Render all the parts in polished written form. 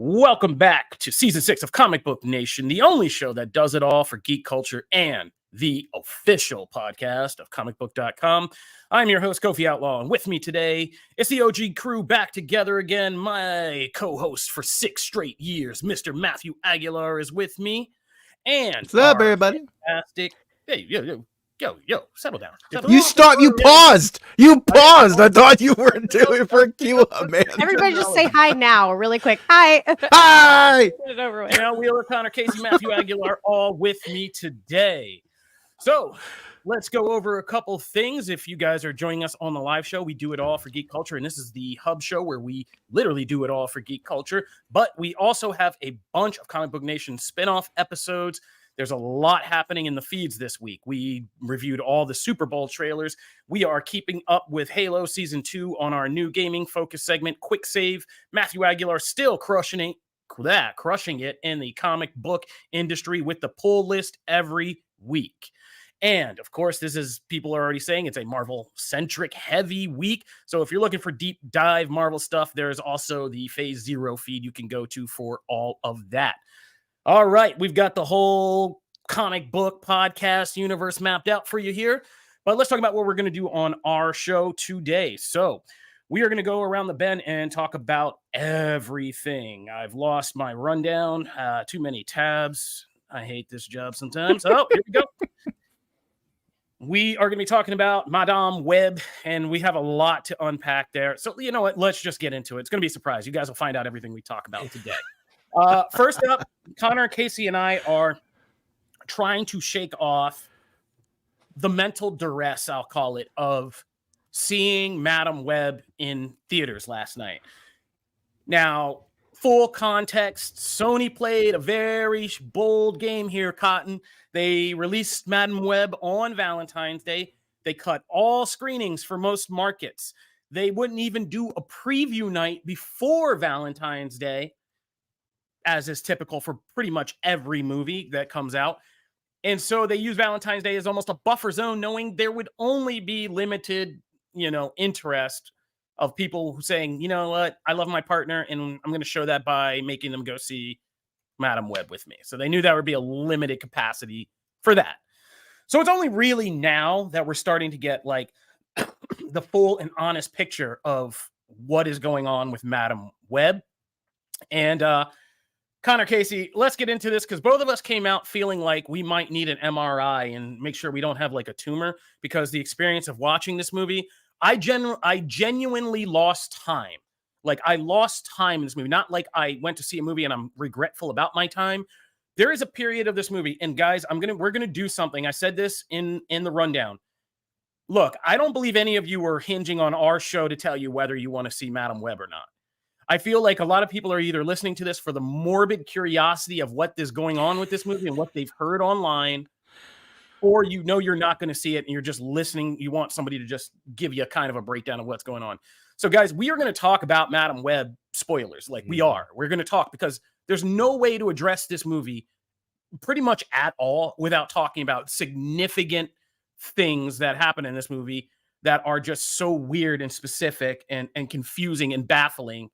Welcome back to Season 6 of Comicbook Nation, the only show that does it all for geek culture and the official podcast of Comicbook.com. I'm your host, Kofi Outlaw, and with me today is the OG crew back together again. My co-host for 6 straight years, Mr. Matthew Aguilar, is with me. And what's up, everybody? Fantastic. Hey, yo, settle down. You paused. You paused. I thought you were doing for a cue up, man. Everybody just say hi now, really quick. Hi. Hi. Get it over with. Now, Wheeler, Connor, Casey, Matthew Aguilar, all with me today. So let's go over a couple things. If you guys are joining us on the live show, we do it all for geek culture. And this is the hub show where we literally do it all for geek culture. But we also have a bunch of Comic Book Nation spinoff episodes. There's a lot happening in the feeds this week. We reviewed all the Super Bowl trailers. We are keeping up with Halo Season 2 on our new gaming focus segment, Quick Save. Matthew Aguilar still crushing it in the comic book industry with the pull list every week. And, of course, people are already saying it's a Marvel-centric heavy week. So if you're looking for deep dive Marvel stuff, there's also the Phase Zero feed you can go to for all of that. All right, we've got the whole comic book podcast universe mapped out for you here. But let's talk about what we're going to do on our show today. So we are going to go around the bend and talk about everything. I've lost my rundown. Too many tabs. I hate this job sometimes. Oh, here we go. We are going to be talking about Madame Web, and we have a lot to unpack there. So you know what? Let's just get into it. It's going to be a surprise. You guys will find out everything we talk about today. First up, Connor, Casey, and I are trying to shake off the mental duress, I'll call it, of seeing Madame Web in theaters last night. Now, full context, Sony played a very bold game here, Cotton. They released Madame Web on Valentine's Day. They cut all screenings for most markets. They wouldn't even do a preview night before Valentine's Day, as is typical for pretty much every movie that comes out. And so they use Valentine's Day as almost a buffer zone, knowing there would only be limited, interest of people saying, you know what, I love my partner, and I'm going to show that by making them go see Madame Web with me. So they knew that would be a limited capacity for that. So it's only really now that we're starting to get like the full and honest picture of what is going on with Madame Web. And, Connor, Casey, let's get into this because both of us came out feeling like we might need an MRI and make sure we don't have like a tumor, because the experience of watching this movie, I genuinely lost time. Like, I lost time in this movie. Not like I went to see a movie and I'm regretful about my time. There is a period of this movie, and guys, we're gonna do something. I said this in the rundown. Look, I don't believe any of you are hinging on our show to tell you whether you want to see Madame Web or not. I feel like a lot of people are either listening to this for the morbid curiosity of what is going on with this movie and what they've heard online, or you're not going to see it and you're just listening. You want somebody to just give you a kind of a breakdown of what's going on. So, guys, we are going to talk about Madame Web spoilers. Like, we're going to talk, because there's no way to address this movie pretty much at all without talking about significant things that happen in this movie that are just so weird and specific and confusing and baffling,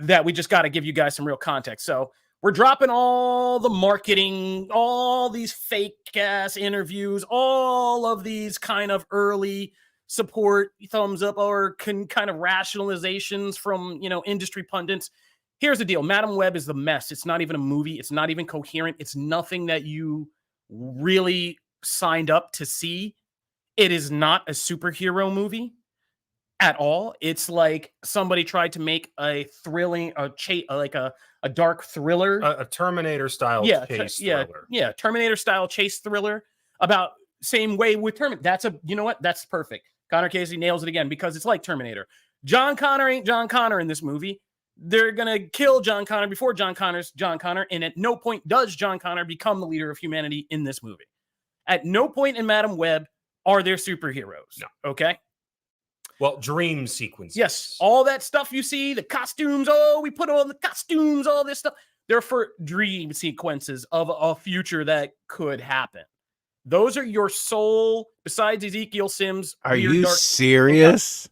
that we just got to give you guys some real context. So we're dropping all the marketing, all these fake ass interviews, all of these kind of early support, thumbs up, or kind of rationalizations from, industry pundits. Here's the deal. Madame Web is the mess. It's not even a movie. It's not even coherent. It's nothing that you really signed up to see. It is not a superhero movie at all. It's like somebody tried to make a thrilling, a dark thriller, a Terminator style chase thriller. Yeah, Terminator style chase thriller about same way with Terminator. That's perfect. Connor Casey nails it again, because it's like Terminator. John Connor ain't John Connor in this movie. They're gonna kill John Connor before John Connor's John Connor, and at no point does John Connor become the leader of humanity in this movie. At no point in Madame Web are there superheroes. No. Okay. Well, dream sequences. Yes, all that stuff you see, the costumes, we put on the costumes, all this stuff. They're for dream sequences of a future that could happen. Those are your sole, besides Ezekiel Sims. Are you serious?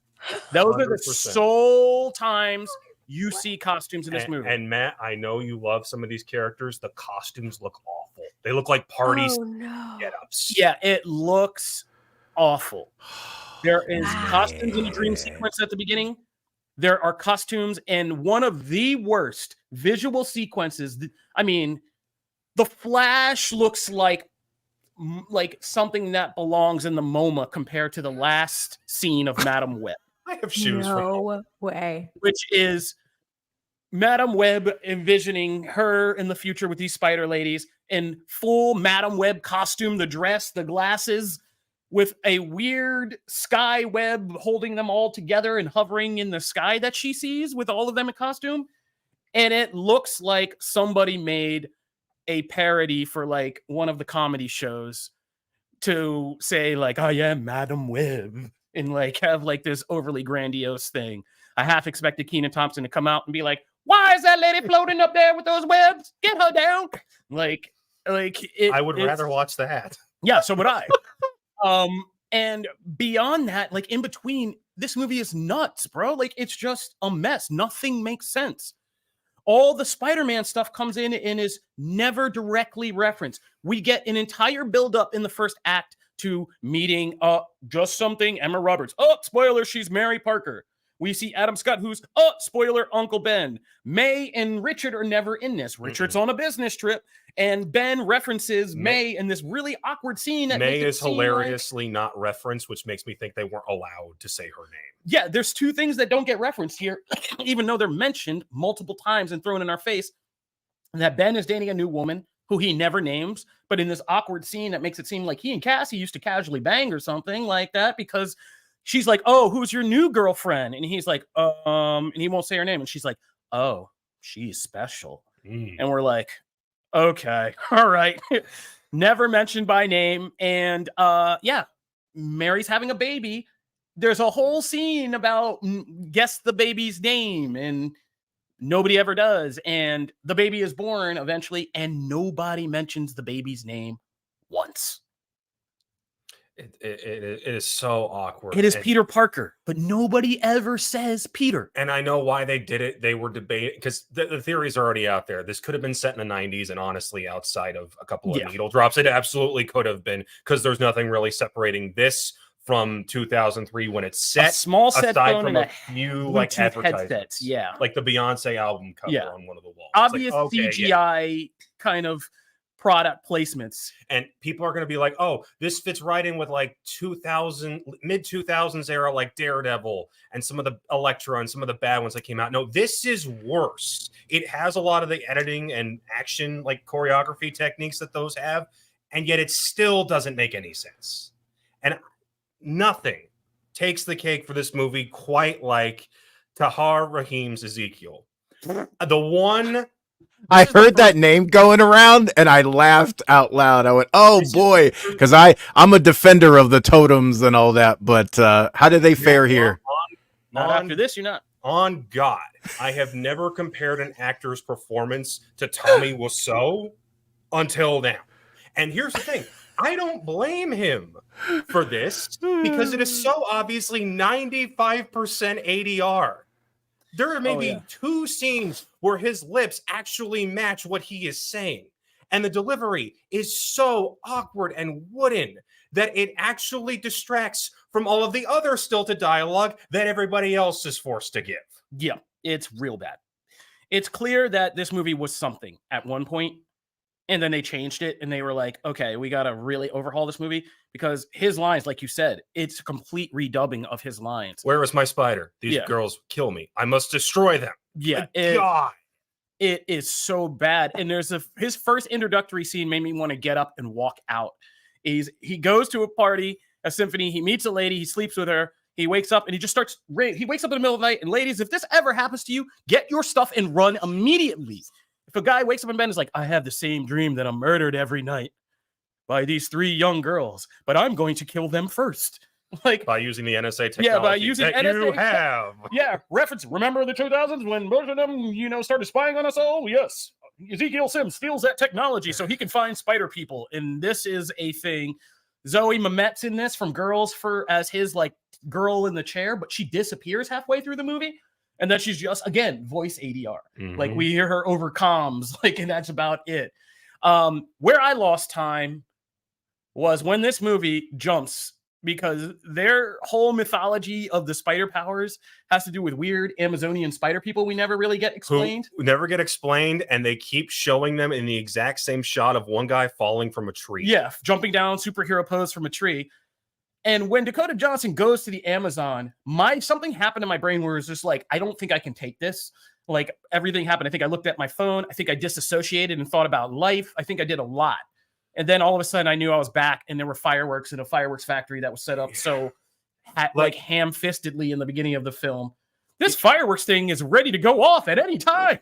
Those 100%. Are the sole times you see costumes in this movie. And Matt, I know you love some of these characters. The costumes look awful. They look like parties. Oh no. Get-ups. Yeah, it looks awful. There is costumes in the dream sequence at the beginning. There are costumes in one of the worst visual sequences. I mean, the Flash looks like something that belongs in the MoMA compared to the last scene of Madam Web. I have shoes. No way. Which is Madam Web envisioning her in the future with these spider ladies in full Madam Web costume, the dress, the glasses, with a weird sky web holding them all together and hovering in the sky that she sees with all of them in costume. And it looks like somebody made a parody for like one of the comedy shows to say like, I am Madam Web, and like have like this overly grandiose thing. I half expected Kenan Thompson to come out and be like, why is that lady floating up there with those webs? Get her down. I would rather watch that. Yeah, so would I. And beyond that, like in between, this movie is nuts, bro. Like it's just a mess. Nothing makes sense. All the Spider-Man stuff comes in and is never directly referenced. We get an entire build-up in the first act to meeting just something Emma Roberts. Oh, spoiler, she's Mary Parker. We see Adam Scott, who's spoiler, Uncle Ben. May and Richard are never in this. Richard's on a business trip, and Ben references May in this really awkward scene. That May is hilariously not referenced, which makes me think they weren't allowed to say her name. Yeah, there's two things that don't get referenced here, even though they're mentioned multiple times and thrown in our face. That Ben is dating a new woman who he never names, but in this awkward scene that makes it seem like he and Cassie used to casually bang or something like that, because she's like, oh, who's your new girlfriend? And he's like, and he won't say her name. And she's like, oh, she's special. And we're like, okay, all right. Never mentioned by name. And yeah, Mary's having a baby. There's a whole scene about guess the baby's name, and nobody ever does. And the baby is born eventually, and nobody mentions the baby's name once. It is so awkward. It is Peter Parker, but nobody ever says Peter. And I know why they did it. They were debating, because the theories are already out there. This could have been set in the 90s, and honestly, outside of a couple of needle drops, it absolutely could have been, because there's nothing really separating this from 2003 when it's set. A small set aside from a few like advertisements. Yeah, like the Beyonce album cover on one of the walls. Obvious like, okay, CGI kind of product placements, and people are going to be like, oh, this fits right in with like mid 2000s era, like Daredevil and some of the Elektra and some of the bad ones that came out. No, this is worse. It has a lot of the editing and action like choreography techniques that those have, and yet it still doesn't make any sense. And nothing takes the cake for this movie quite like Tahar Rahim's Ezekiel. The one I heard that name going around and I laughed out loud. I went, oh boy, because I'm a defender of the totems and all that. But how did they fare here? Not after this, you're not. On God, I have never compared an actor's performance to Tommy Wiseau until now. And here's the thing. I don't blame him for this because it is so obviously 95% ADR. There may be two scenes where his lips actually match what he is saying. And the delivery is so awkward and wooden that it actually distracts from all of the other stilted dialogue that everybody else is forced to give. Yeah, it's real bad. It's clear that this movie was something at one point, and then they changed it, and they were like, okay, we got to really overhaul this movie, because his lines, like you said, it's a complete redubbing of his lines. Where is my spider? These girls kill me. I must destroy them. Yeah. God. It is so bad. And there's his first introductory scene made me want to get up and walk out. He goes to a party, a symphony. He meets a lady. He sleeps with her. He wakes up and he just starts. He wakes up in the middle of the night. And ladies, if this ever happens to you, get your stuff and run immediately. If a guy wakes up in bed and is like, I have the same dream that I'm murdered every night by these 3 young girls, but I'm going to kill them first. Like by using the NSA technology. Yeah, by using that NSA you have. Yeah, reference. Remember the 2000s when most of them, started spying on us all? Yes. Ezekiel Sims steals that technology so he can find spider people. And this is a thing. Zoe Mamet's in this from Girls as his like girl in the chair, but she disappears halfway through the movie. And then she's just, again, voice ADR. Like, Mhm. we hear her over comms, like, and that's about it. Where I lost time was when this movie jumps, because their whole mythology of the spider powers has to do with weird Amazonian spider people we never really get explained. Who never get explained, and they keep showing them in the exact same shot of one guy falling from a tree. Yeah, jumping down, superhero pose from a tree. And when Dakota Johnson goes to the Amazon, something happened in my brain where it's just like, I don't think I can take this. Like, everything happened. I think I looked at my phone. I think I disassociated and thought about life. I think I did a lot. And then all of a sudden I knew I was back, and there were fireworks in a fireworks factory that was set up so like ham-fistedly in the beginning of the film. This fireworks thing is ready to go off at any time.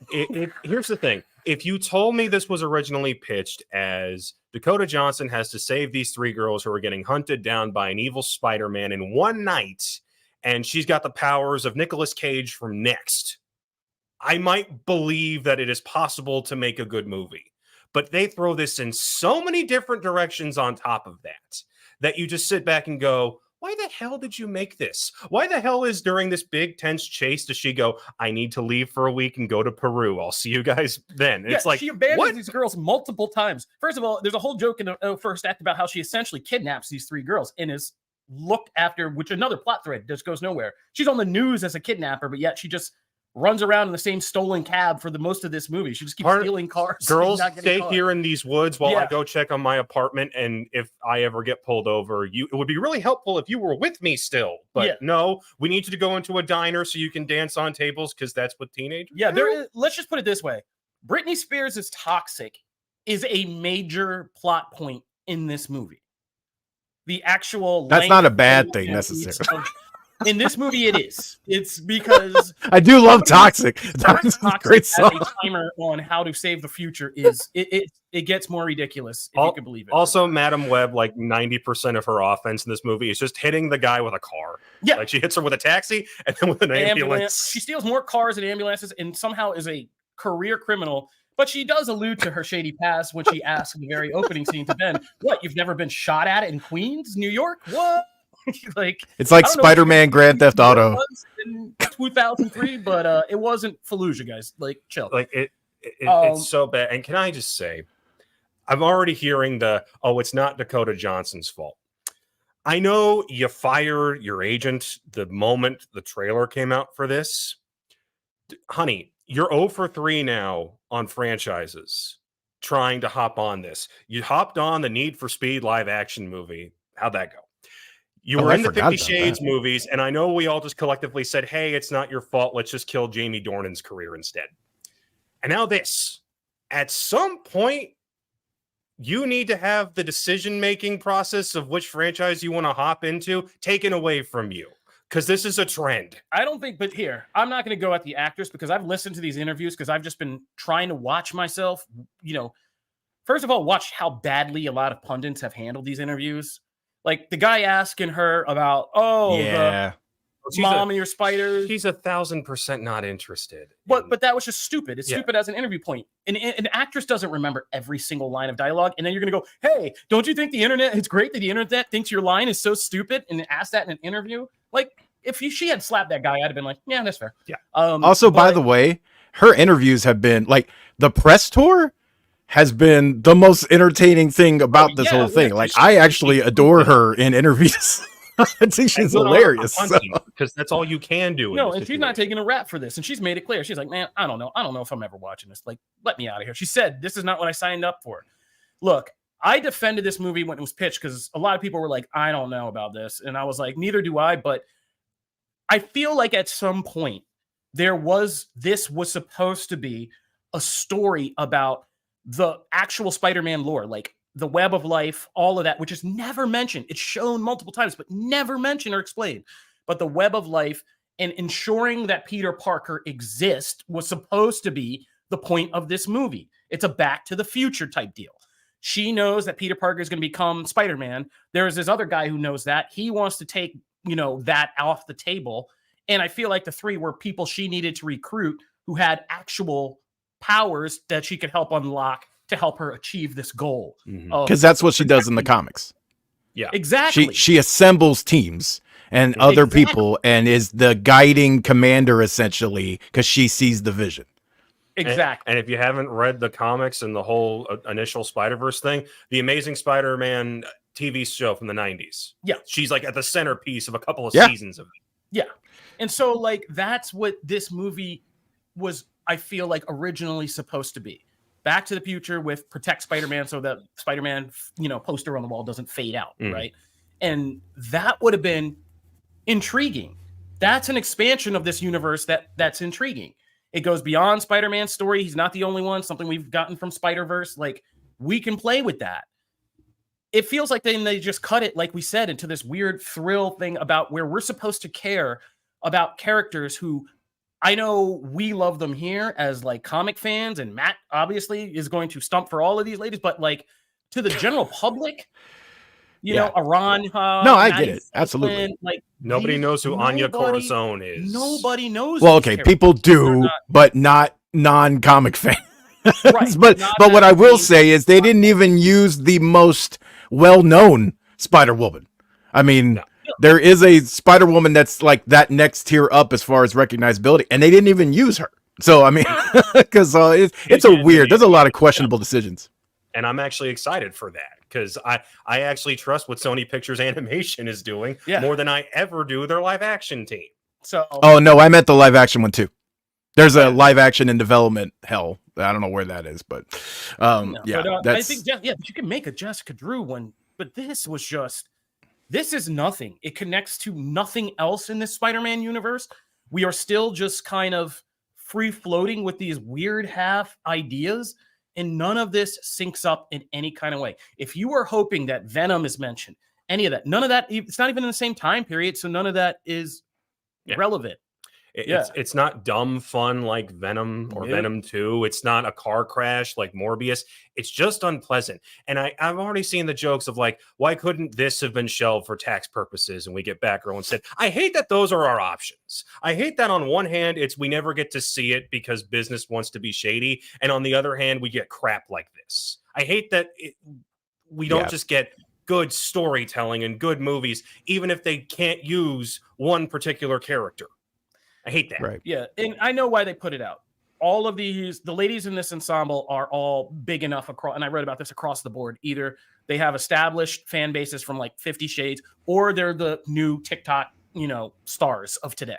Here's the thing. If you told me this was originally pitched as Dakota Johnson has to save these 3 girls who are getting hunted down by an evil Spider-Man in one night, and she's got the powers of Nicolas Cage from Next, I might believe that it is possible to make a good movie. But they throw this in so many different directions on top of that you just sit back and go, why the hell did you make this? Why the hell is during this big tense chase does she go, I need to leave for a week and go to Peru. I'll see you guys then. Yeah, it's like, she abandons what? these girls multiple times. First of all, there's a whole joke in the first act about how she essentially kidnaps these 3 girls and is looked after, which another plot thread just goes nowhere. She's on the news as a kidnapper, but yet she just runs around in the same stolen cab for the most of this movie. She just keeps stealing cars. Girls, stay here in these woods while I go check on my apartment. And if I ever get pulled over, it would be really helpful if you were with me still. But no, we need you to go into a diner so you can dance on tables because that's what teenagers do. Let's just put it this way. Britney Spears is toxic is a major plot point in this movie. The actual That's not a bad thing necessarily. In this movie, it is. It's because I do love Toxic. Toxic's a great song. As a timer on how to save the future is it gets more ridiculous if you can believe it. Also, Madam Web, like 90% of her offense in this movie is just hitting the guy with a car. Yeah, like she hits her with a taxi and then with an ambulance. She steals more cars and ambulances, and somehow is a career criminal. But she does allude to her shady past when she asks in the very opening scene to Ben, "What? You've never been shot at in Queens, New York? What?" Like, it's like Spider-Man Grand Theft Auto in 2003, but it wasn't Fallujah, guys. Like, chill. Like it's so bad. And can I just say, I'm already hearing it's not Dakota Johnson's fault. I know you fired your agent the moment the trailer came out for this. Honey, you're 0 for 3 now on franchises trying to hop on this. You hopped on the Need for Speed live action movie. How'd that go? You were in the 50 Shades movies, and I know we all just collectively said, hey, it's not your fault. Let's just kill Jamie Dornan's career instead. And now this. At some point, you need to have the decision-making process of which franchise you want to hop into taken away from you, because this is a trend. I don't think, but here, I'm not going to go at the actors because I've listened to these interviews because I've just been trying to watch myself, first of all, watch how badly a lot of pundits have handled these interviews. Like the guy asking her about, the mom and your spiders. She's 1,000% not interested. But that was just stupid. It's stupid as an interview point. And an actress doesn't remember every single line of dialogue. And then you're going to go, hey, don't you think it's great that the internet thinks your line is so stupid and ask that in an interview? Like if she had slapped that guy, I'd have been like, yeah, that's fair. Yeah. Also, by the way, her interviews have been like the press tour has been the most entertaining thing about this whole thing. Like, I actually adore her in interviews. I think she's hilarious. Because that's all you can do. No, and she's not taking a rap for this. And she's made it clear. She's like, man, I don't know. I don't know if I'm ever watching this. Like, let me out of here. She said, this is not what I signed up for. Look, I defended this movie when it was pitched because a lot of people were like, I don't know about this. And I was like, neither do I. But I feel like at some point this was supposed to be a story about the actual Spider-Man lore, like the web of life, all of that, which is never mentioned. It's shown multiple times, but never mentioned or explained. But the web of life and ensuring that Peter Parker exists was supposed to be the point of this movie. It's a Back to the Future type deal. She knows that Peter Parker is going to become Spider-Man. There's this other guy who knows that. He wants to take, that off the table. And I feel like the 3 were people she needed to recruit who had actual powers that she could help unlock to help her achieve this goal. Because that's what she does in the comics. Yeah, exactly. She assembles teams, and other people, and is the guiding commander essentially because she sees the vision. Exactly. And if you haven't read the comics and the whole initial Spider-Verse thing, the Amazing Spider-Man TV show from the 90s. Yeah. She's like at the centerpiece of a couple of seasons of it. Yeah. And so like that's what this movie was, I feel like, originally supposed to be. Back to the Future with protect Spider-Man so that Spider-Man, poster on the wall doesn't fade out, right? And that would have been intriguing. That's an expansion of this universe that's intriguing. It goes beyond Spider-Man's story. He's not the only one. Something we've gotten from Spider-Verse. Like, we can play with that. It feels like they just cut it, like we said, into this weird thrill thing about where we're supposed to care about characters who I know we love them here as like comic fans, and Matt obviously is going to stump for all of these ladies, but like to the general public, you know, Iran. No, I get it. Absolutely. Like nobody knows who Anya Corazon is. Nobody knows. Well, okay, people do, but not non-comic fans. Right. but what I will say is they didn't even use the most well-known Spider-Woman. I mean, there is a Spider-Woman that's like that next tier up as far as recognizability, and they didn't even use her. So, I mean, because it's a weird, there's a lot of questionable decisions. And I'm actually excited for that because I actually trust what Sony Pictures Animation is doing more than I ever do their live action team. So, oh no, I meant the live action one too. There's a live action in development. Hell, I don't know where that is, but that's. I think but you can make a Jessica Drew one, but this is nothing. It connects to nothing else in this Spider-Man universe. We are still just kind of free floating with these weird half ideas. And none of this syncs up in any kind of way. If you were hoping that Venom is mentioned, any of that, none of that, it's not even in the same time period. So none of that is relevant. It's not dumb fun like Venom or Venom 2. It's not a car crash like Morbius. It's just unpleasant. And I've already seen the jokes of like, why couldn't this have been shelved for tax purposes? And we get Batgirl instead. I hate that those are our options. I hate that on one hand, we never get to see it because business wants to be shady. And on the other hand, we get crap like this. I hate that we don't just get good storytelling and good movies, even if they can't use one particular character. I hate that. Right. Yeah. And I know why they put it out. All of the ladies in this ensemble are all big enough across, and I read about this across the board. Either they have established fan bases from like 50 Shades, or they're the new TikTok, stars of today.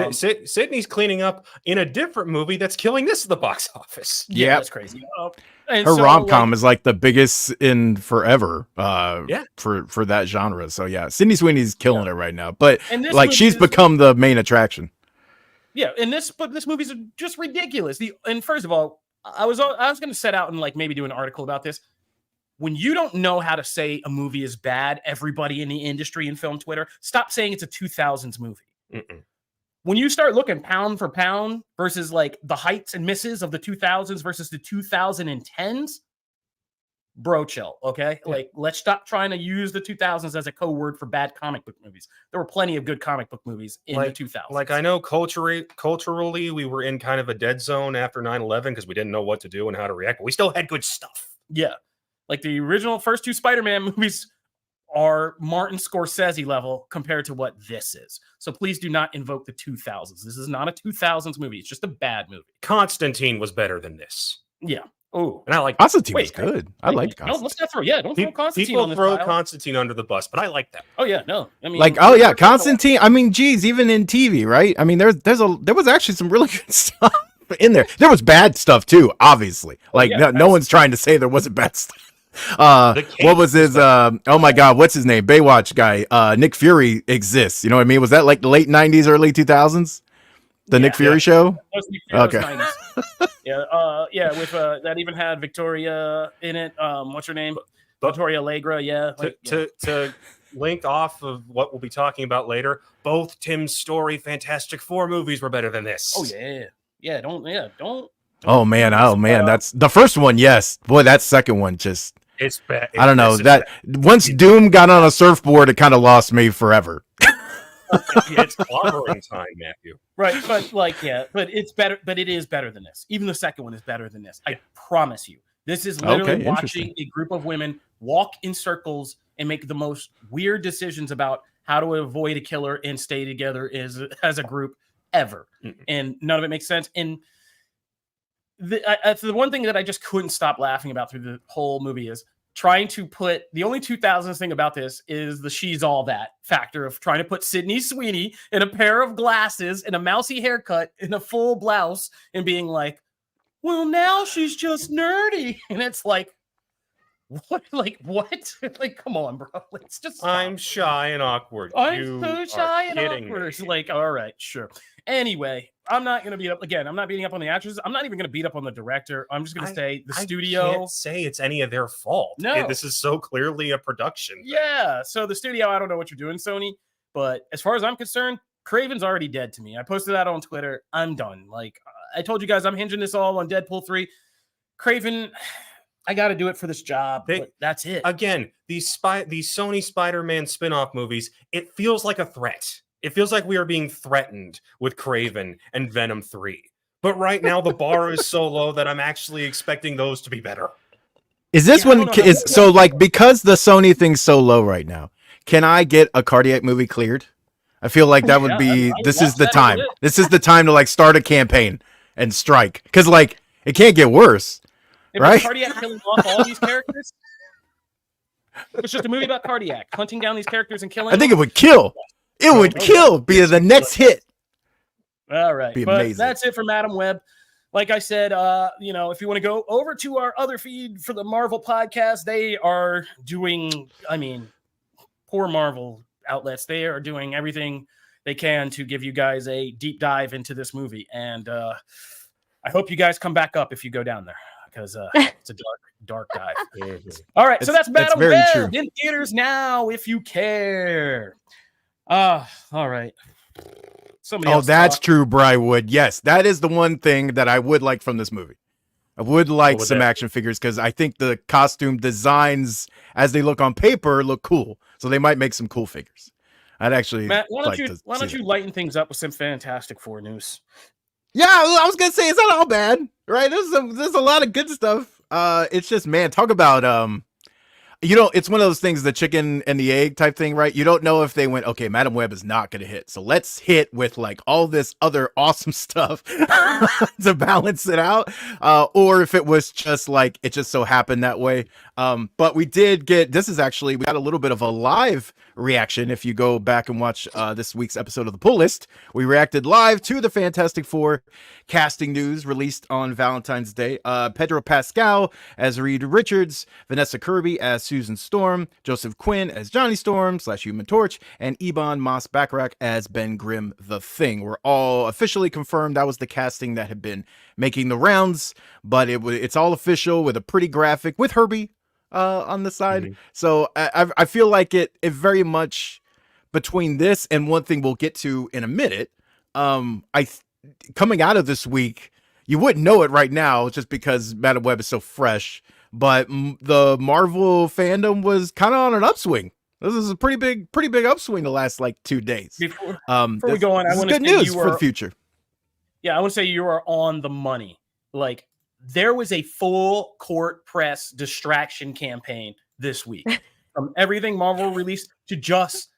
Sydney's cleaning up in a different movie that's killing this at the box office. Yeah, that's crazy. Her rom-com is like the biggest in forever for that genre. So yeah, Sydney Sweeney's killing it right now. But like she's become the main attraction. Yeah, but this movie's just ridiculous. And first of all, I was going to set out and like maybe do an article about this. When you don't know how to say a movie is bad, everybody in the industry and film Twitter, stop saying it's a 2000s movie. When you start looking pound for pound versus like the heights and misses of the 2000s versus the 2010s, bro, chill, okay? Yeah. Like, let's stop trying to use the 2000s as a code word for bad comic book movies. There were plenty of good comic book movies in the 2000s. Like, I know culturally, we were in kind of a dead zone after 9/11 because we didn't know what to do and how to react, but we still had good stuff. Yeah. Like, the original first two Spider-Man movies are Martin Scorsese level compared to what this is. So please do not invoke the 2000s. This is not a 2000s movie. It's just a bad movie. Constantine was better than this. Yeah. Oh, and I like Constantine was good. I liked Constantine. No, let's not throw. Yeah, don't throw Constantine. People throw Constantine under the bus, but I like that. Oh yeah, no, I mean, like, Constantine. I mean, geez, even in TV, right? I mean, there was actually some really good stuff in there. There was bad stuff too, obviously. Like, no one's trying to say there wasn't bad stuff. What was his? Oh my God, what's his name? Baywatch guy. Nick Fury exists. You know what I mean? Was that like the late 90s, early 2000s? The Nick Fury show? Okay. With that even had Victoria in it. What's her name? Victoria Allegra. To link off of what we'll be talking about later, both Tim Story Fantastic Four movies were better than this. Oh yeah. Don't. Oh man, that's the first one. Yes, boy, that second one just. It's bad. I don't know that once Doom got on a surfboard, it kind of lost me forever. It's clobbering time, Matthew. Right, but it's better. But it is better than this. Even the second one is better than this. I promise you. This is literally watching a group of women walk in circles and make the most weird decisions about how to avoid a killer and stay together as a group ever. And none of it makes sense. And the one thing that I just couldn't stop laughing about through the whole movie is trying to put the only 2000s thing about this is the she's all that factor of trying to put Sydney Sweeney in a pair of glasses and a mousy haircut in a full blouse and being like, well, now she's just nerdy. And it's like, what? Like, what? Like, come on, bro. Let's just stop. I'm shy and awkward. I'm so shy and awkward. It's like, all right, sure. Anyway, I'm not going to beat up again. I'm not beating up on the actors. I'm not even going to beat up on the director. I'm just going to say the studio. I can't say it's any of their fault. No, this is so clearly a production thing. Yeah. So the studio, I don't know what you're doing, Sony, but as far as I'm concerned, Craven's already dead to me. I posted that on Twitter. I'm done. Like I told you guys, I'm hinging this all on Deadpool 3. Craven, I got to do it for this job. But that's it. Again, these Sony Spider-Man spin-off movies, it feels like a threat. It feels like we are being threatened with Craven and Venom 3. But right now, the bar is so low that I'm actually expecting those to be better. Is this so like, because the Sony thing's so low right now, can I get a Cardiac movie cleared? I feel like that would be, this is the time. This is the time to like start a campaign and strike. Because like, it can't get worse. Right? Cardiac killing off all these characters? It's just a movie about Cardiac hunting down these characters and killing I think it would kill. It would be the next hit. All right. But amazing. That's it for Madam Web. Like I said, if you want to go over to our other feed for the Marvel podcast, they are doing, poor Marvel outlets. They are doing everything they can to give you guys a deep dive into this movie. And I hope you guys come back up if you go down there, because it's a dark dive. All right. So that's Madam Web in theaters now, if you care. All right. That's true, Brywood. Yes, that is the one thing that I would like from this movie. I would like some action figures because I think the costume designs, as they look on paper, look cool. So they might make some cool figures. I'd actually Matt, why don't you lighten things up with some Fantastic Four news? Yeah, I was gonna say it's not all bad, right? There's a lot of good stuff. It's just, man, talk about it's one of those things, the chicken and the egg type thing, right? You don't know if they went, okay, Madam Web is not going to hit, so let's hit with like all this other awesome stuff to balance it out, or if it was just like it just so happened that way. But we did get, we got a little bit of a live reaction. If you go back and watch this week's episode of the Pull List, we reacted live to the Fantastic Four casting news released on Valentine's Day. Pedro Pascal as Reed Richards, Vanessa Kirby as Susan Storm, Joseph Quinn as Johnny Storm / Human Torch, and Ebon Moss-Bachrach as Ben Grimm the Thing. We're all officially confirmed. That was the casting that had been making the rounds, but it's all official with a pretty graphic with Herbie on the side. Mm-hmm. So I feel like it very much, between this and one thing we'll get to in a minute, coming out of this week, you wouldn't know it right now just because Madam Web is so fresh, but the Marvel fandom was kind of on an upswing. This is a pretty big upswing the last like 2 days. Before we go on, I want to good news for the future. Yeah, I want to say you are on the money. Like, there was a full court press distraction campaign this week, from everything Marvel released to just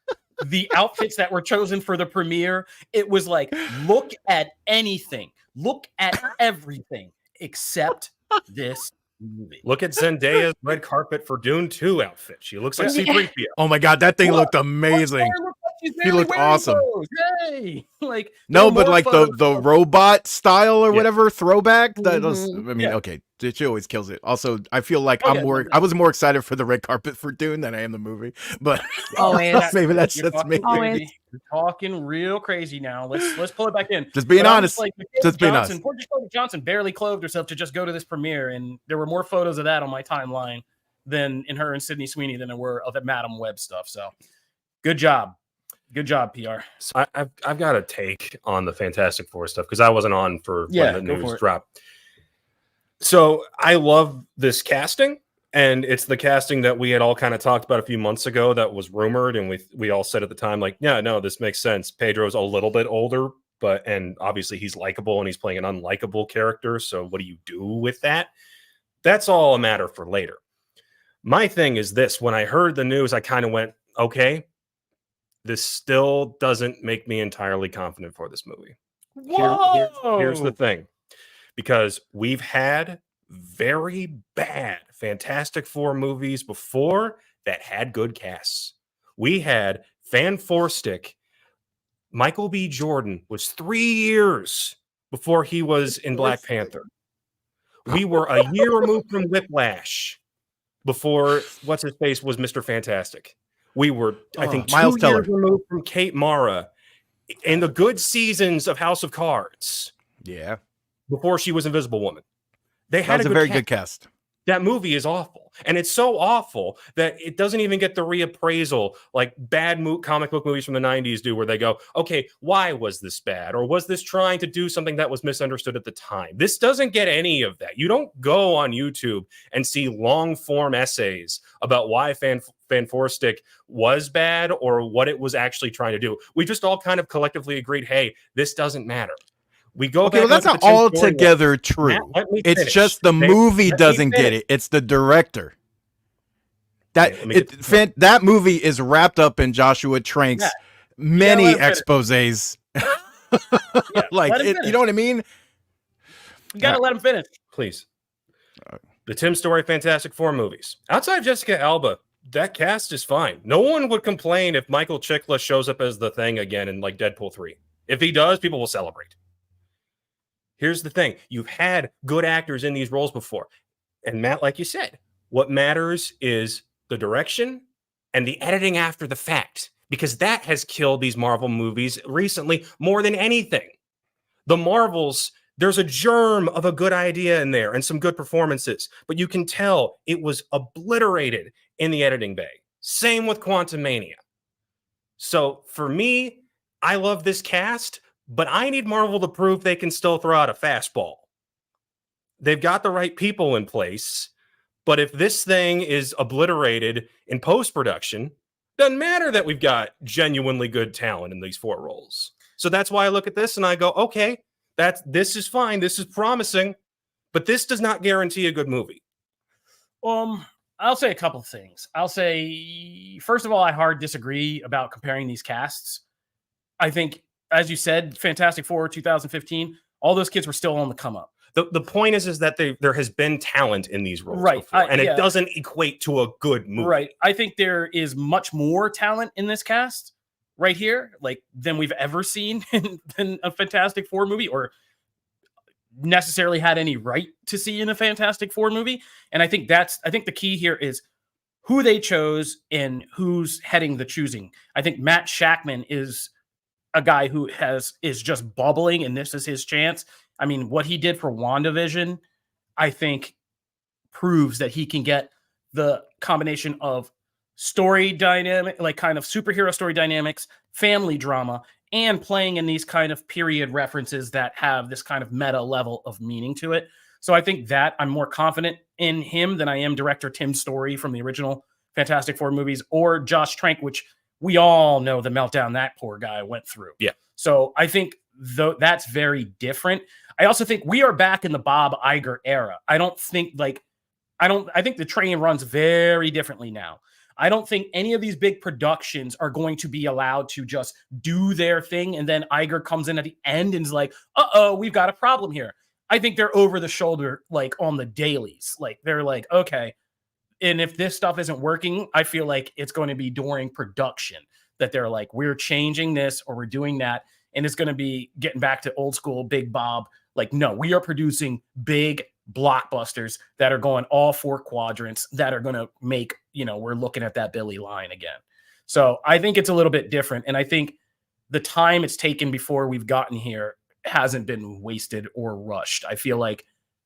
the outfits that were chosen for the premiere. It was like, look at anything, look at everything except this movie. Look at Zendaya's red carpet for Dune 2 outfit. She looks like C-3PO. Oh my god, that thing looked amazing. He looked awesome. Yay! Like, no, but like the robot style or whatever throwback. That was, okay, she always kills it. Also, I feel like I was more excited for the red carpet for Dune than I am the movie. But maybe that's just me. You're talking real crazy now. Let's pull it back in. Just being honest. Just being honest. Poor Dakota Johnson barely clothed herself to just go to this premiere, and there were more photos of that on my timeline than in her and Sydney Sweeney than there were of the Madam Web stuff. So, good job. Good job, PR. So I've got a take on the Fantastic Four stuff because I wasn't on for when the news dropped. So I love this casting, and it's the casting that we had all kind of talked about a few months ago that was rumored, and we all said at the time, like, yeah, no, this makes sense. Pedro's a little bit older, and obviously he's likable, and he's playing an unlikable character, so what do you do with that? That's all a matter for later. My thing is this. When I heard the news, I kind of went, okay, this still doesn't make me entirely confident for this movie. Here's the thing. Because we've had very bad Fantastic Four movies before that had good casts. We had Fan Four Stick. Michael B. Jordan was 3 years before he was in Black Panther. We were a year removed from Whiplash before what's his face was Mr. Fantastic. We were, I think, 2 Miles Teller. years removed from Kate Mara in the good seasons of House of Cards. Yeah. Before she was Invisible Woman. They had a very good cast. That movie is awful. And it's so awful that it doesn't even get the reappraisal like bad comic book movies from the 90s do, where they go, okay, why was this bad? Or was this trying to do something that was misunderstood at the time? This doesn't get any of that. You don't go on YouTube and see long form essays about why Fan Four Stick was bad or what it was actually trying to do. We just all kind of collectively agreed, hey, this doesn't matter. We go okay, well, that's not altogether true. It's just the movie doesn't get it. It's the director. That movie is wrapped up in Joshua Trank's many exposés. You know what I mean? You gotta let him finish, please. The Tim Story Fantastic Four movies. Outside of Jessica Alba, that cast is fine. No one would complain if Michael Chiklis shows up as the Thing again in like Deadpool 3. If he does, people will celebrate. Here's the thing. You've had good actors in these roles before. And Matt, like you said, what matters is the direction and the editing after the fact, because that has killed these Marvel movies recently more than anything. The Marvels, there's a germ of a good idea in there and some good performances, but you can tell it was obliterated in the editing bay. Same with Quantumania. So for me, I love this cast, but I need Marvel to prove they can still throw out a fastball. They've got the right people in place, but if this thing is obliterated in post-production, doesn't matter that we've got genuinely good talent in these 4 roles. So that's why I look at this and I go, okay, this is fine, this is promising, but this does not guarantee a good movie. I'll say a couple of things. I'll say, first of all, I hard disagree about comparing these casts. I think, as you said, Fantastic Four 2015, all those kids were still on the come up. The point is that there has been talent in these roles, right? Before, and it doesn't equate to a good movie, right? I think there is much more talent in this cast right here, like than we've ever seen in a Fantastic Four movie, or necessarily had any right to see in a Fantastic Four movie. And I think the key here is who they chose and who's heading the choosing. I think Matt Shakman is a guy who is just bubbling, and this is his chance. I mean, what he did for WandaVision, I think proves that he can get the combination of story dynamic, like kind of superhero story dynamics, family drama, and playing in these kind of period references that have this kind of meta level of meaning to it. So I think that I'm more confident in him than I am director Tim Story from the original Fantastic Four movies, or Josh Trank, which we all know the meltdown that poor guy went through. Yeah. So I think that's very different. I also think we are back in the Bob Iger era. I think the train runs very differently now. I don't think any of these big productions are going to be allowed to just do their thing, and then Iger comes in at the end and is like, we've got a problem here. I think they're over the shoulder, like on the dailies. Like they're like, okay. And if this stuff isn't working, I feel like it's going to be during production that they're like, we're changing this or we're doing that. And it's going to be getting back to old school Big Bob. Like, no, we are producing big blockbusters that are going all 4 quadrants that are going to make, we're looking at that Billy line again. So I think it's a little bit different. And I think the time it's taken before we've gotten here hasn't been wasted or rushed. I feel like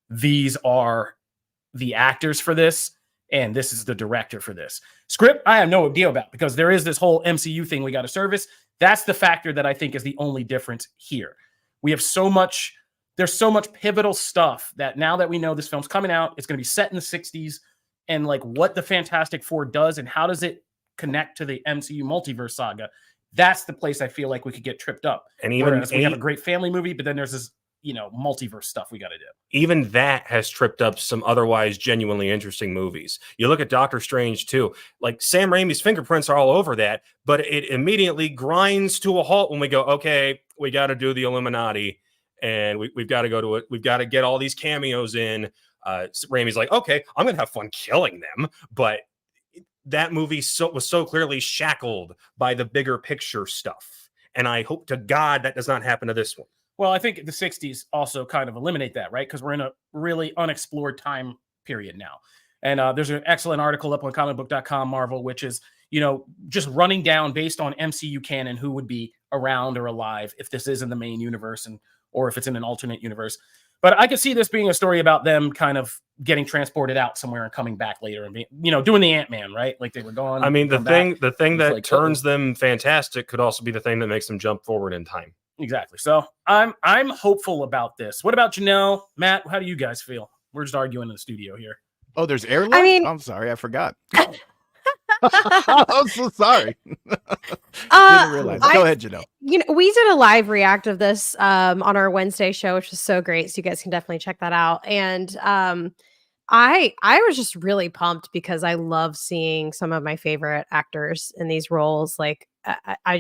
these are the actors for this, and this is the director for this. Script, I have no idea about, because there is this whole MCU thing we got to service. That's the factor that I think is the only difference here. We have there's so much pivotal stuff that now that we know this film's coming out, it's going to be set in the 60s, and like what the Fantastic Four does and how does it connect to the MCU multiverse saga. That's the place I feel like we could get tripped up. And even we have a great family movie, but then there's this multiverse stuff we got to do. Even that has tripped up some otherwise genuinely interesting movies. You look at Doctor Strange too. Like Sam Raimi's fingerprints are all over that, but it immediately grinds to a halt when we go, okay, we got to do the Illuminati, and we've got to go to it. We've got to get all these cameos in. Raimi's like, okay, I'm gonna have fun killing them, but that movie was so clearly shackled by the bigger picture stuff, and I hope to God that does not happen to this one. Well, I think the 60s also kind of eliminate that, right? Because we're in a really unexplored time period now. And there's an excellent article up on ComicBook.com, Marvel, which is, just running down based on MCU canon who would be around or alive if this is in the main universe or if it's in an alternate universe. But I could see this being a story about them kind of getting transported out somewhere and coming back later and doing the Ant-Man, right? Like they were gone. I mean, the thing that turns them fantastic could also be the thing that makes them jump forward in time. Exactly. So I'm hopeful about this. What about Janelle? Matt, how do you guys feel? We're just arguing in the studio here. Oh, there's air left? I'm sorry, I forgot. I'm so sorry. Didn't realize. Go ahead, Janelle. We did a live react of this on our Wednesday show, which was so great. So you guys can definitely check that out. And I was just really pumped because I love seeing some of my favorite actors in these roles. Like I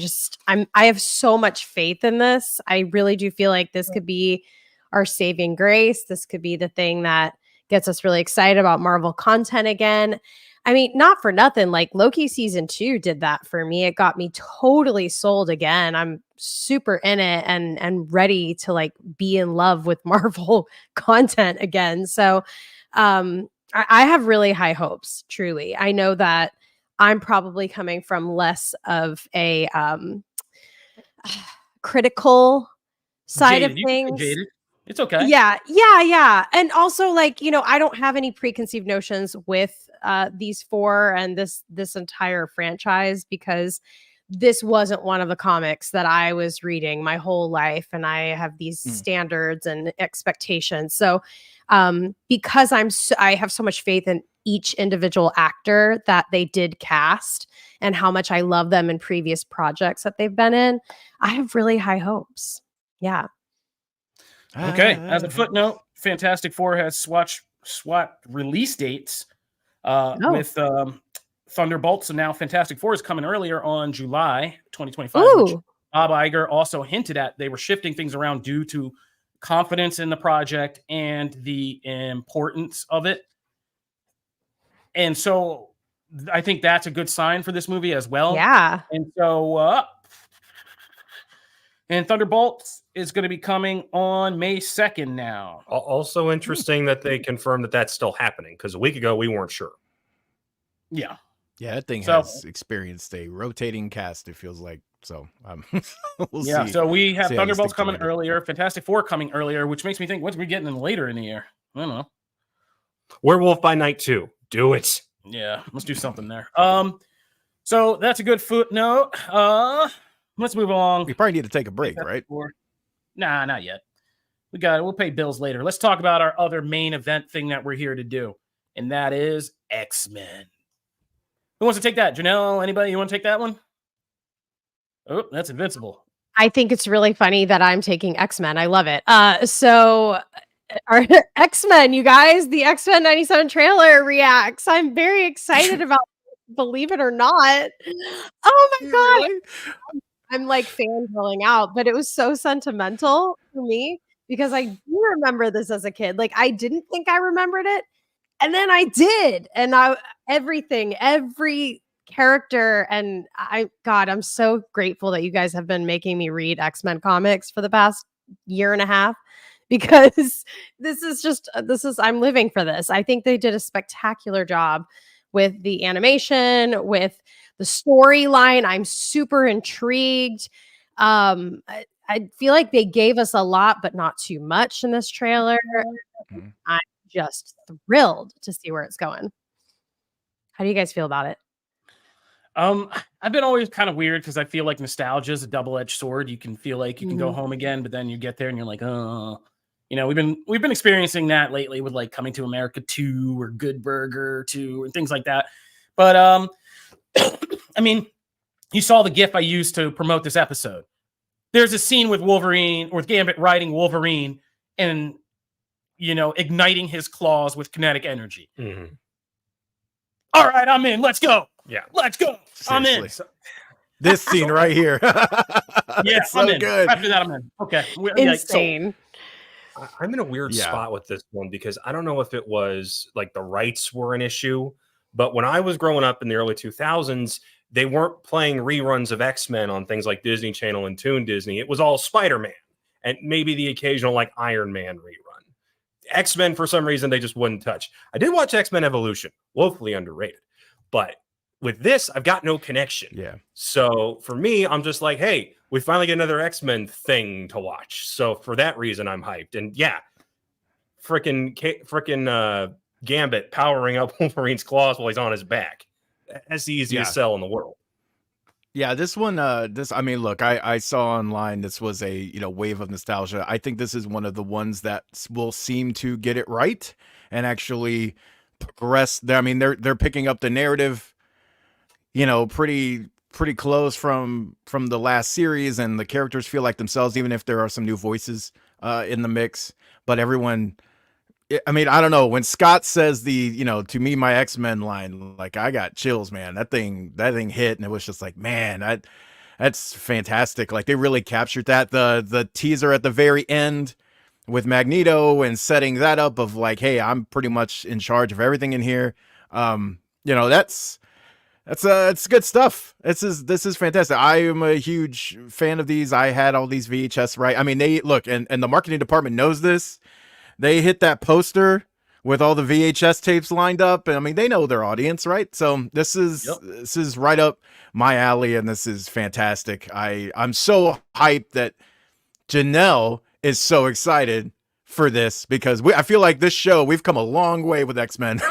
have so much faith in this. I really do feel like this could be our saving grace. This could be the thing that gets us really excited about Marvel content again. I mean, not for nothing, like Loki season 2 did that for me. It got me totally sold again. I'm super in it and ready to like be in love with Marvel content again. So I have really high hopes, truly. I know that I'm probably coming from less of a critical side of things. It's okay. Yeah. And also, like, I don't have any preconceived notions with these four and this entire franchise because this wasn't one of the comics that I was reading my whole life. And I have these standards and expectations. So because I have so much faith in each individual actor that they did cast and how much I love them in previous projects that they've been in, I have really high hopes. Yeah. Okay. As a footnote, Fantastic Four has swapped release dates with Thunderbolts, and now Fantastic Four is coming earlier on July 2025. Which Bob Iger also hinted at they were shifting things around due to confidence in the project and the importance of it. And so I think that's a good sign for this movie as well. Yeah. And so and Thunderbolts is going to be coming on May 2nd now. Also interesting that they confirmed that that's still happening because a week ago we weren't sure. Yeah. Yeah, that thing has experienced a rotating cast, it feels like. So we'll see. So we have Thunderbolts coming earlier, Fantastic Four coming earlier, which makes me think, what's we getting in later in the year? I don't know. Werewolf by Night 2. Do it. Yeah, let's do something there. So that's a good footnote. Let's move along. We probably need to take a break, right? Nah, not yet. We'll pay bills later. Let's talk about our other main event thing that we're here to do, and that is X-Men. Who wants to take that? Janelle, anybody? You want to take that one? Oh, that's Invincible. I think it's really funny that I'm taking X-Men. I love it. So our X-Men, you guys, the X-Men 97 trailer reacts. I'm very excited about it, believe it or not. Oh my God. Really? I'm like fangirling out, but it was so sentimental for me because I do remember this as a kid. Like I didn't think I remembered it. And then I did. And every character. And I'm so grateful that you guys have been making me read X-Men comics for the past year and a half because I'm living for this. I think they did a spectacular job with the animation, with the storyline. I'm super intrigued. I feel like they gave us a lot, but not too much in this trailer. I'm just thrilled to see where it's going. How do you guys feel about it? I've been always kind of weird because I feel like nostalgia is a double-edged sword. You can feel like you can go home again, but then you get there and you're like, oh, we've been experiencing that lately with like Coming to America 2 or Good Burger 2 and things like that. But I mean, you saw the GIF I used to promote this episode. There's a scene with Wolverine, with Gambit riding Wolverine and, igniting his claws with kinetic energy. Mm-hmm. All right, I'm in. Let's go. Yeah. Let's go. I'm in. Seriously. This scene right here. Yeah, so I'm in. good. After that, I'm in. Okay. Insane. I'm in a weird spot with this one because I don't know if it was like the rights were an issue, but when I was growing up in the early 2000s, they weren't playing reruns of X-Men on things like Disney Channel and Toon Disney. It was all Spider-Man and maybe the occasional like Iron Man rerun. X-Men, for some reason, they just wouldn't touch. I did watch X-Men Evolution, woefully underrated, but with this, I've got no connection. Yeah. So for me, I'm just like, hey, we finally get another X-Men thing to watch. So for that reason, I'm hyped. And yeah, freaking Gambit powering up Wolverine's claws while he's on his back. That's the easiest sell in the world. Yeah, this one, look, I saw online this was a wave of nostalgia. I think this is one of the ones that will seem to get it right and actually progress. I mean, they're picking up the narrative, pretty close from the last series, and the characters feel like themselves, even if there are some new voices in the mix. But everyone, I mean, I don't know, when Scott says the to me my X-Men line, like I got chills, man. That thing hit, and it was just like, man, that's fantastic. Like they really captured that. The teaser at the very end with Magneto and setting that up of like, hey, I'm pretty much in charge of everything in here. It's good stuff. This is fantastic. I am a huge fan of these. I had all these VHS, right? I mean, they look, and the marketing department knows this. They hit that poster with all the VHS tapes lined up, and I mean, they know their audience, right? So this is right up my alley, and this is fantastic. I'm so hyped that Janelle is so excited for this because I feel like this show, we've come a long way with X-Men.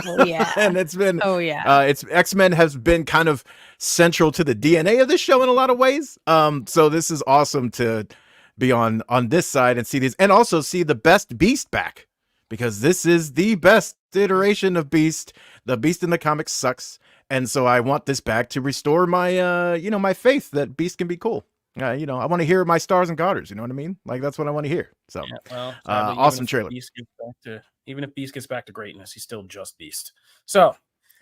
Oh, yeah. And it's been, it's X-Men has been kind of central to the DNA of this show in a lot of ways. So this is awesome to be on this side and see these, and also see the best Beast back, because this is the best iteration of Beast. The Beast in the comics sucks. And so I want this back to restore my, my faith that Beast can be cool. I want to hear my stars and garters. You know what I mean? Like, that's what I want to hear. So, awesome trailer. Even if Beast gets back to greatness, he's still just Beast. So,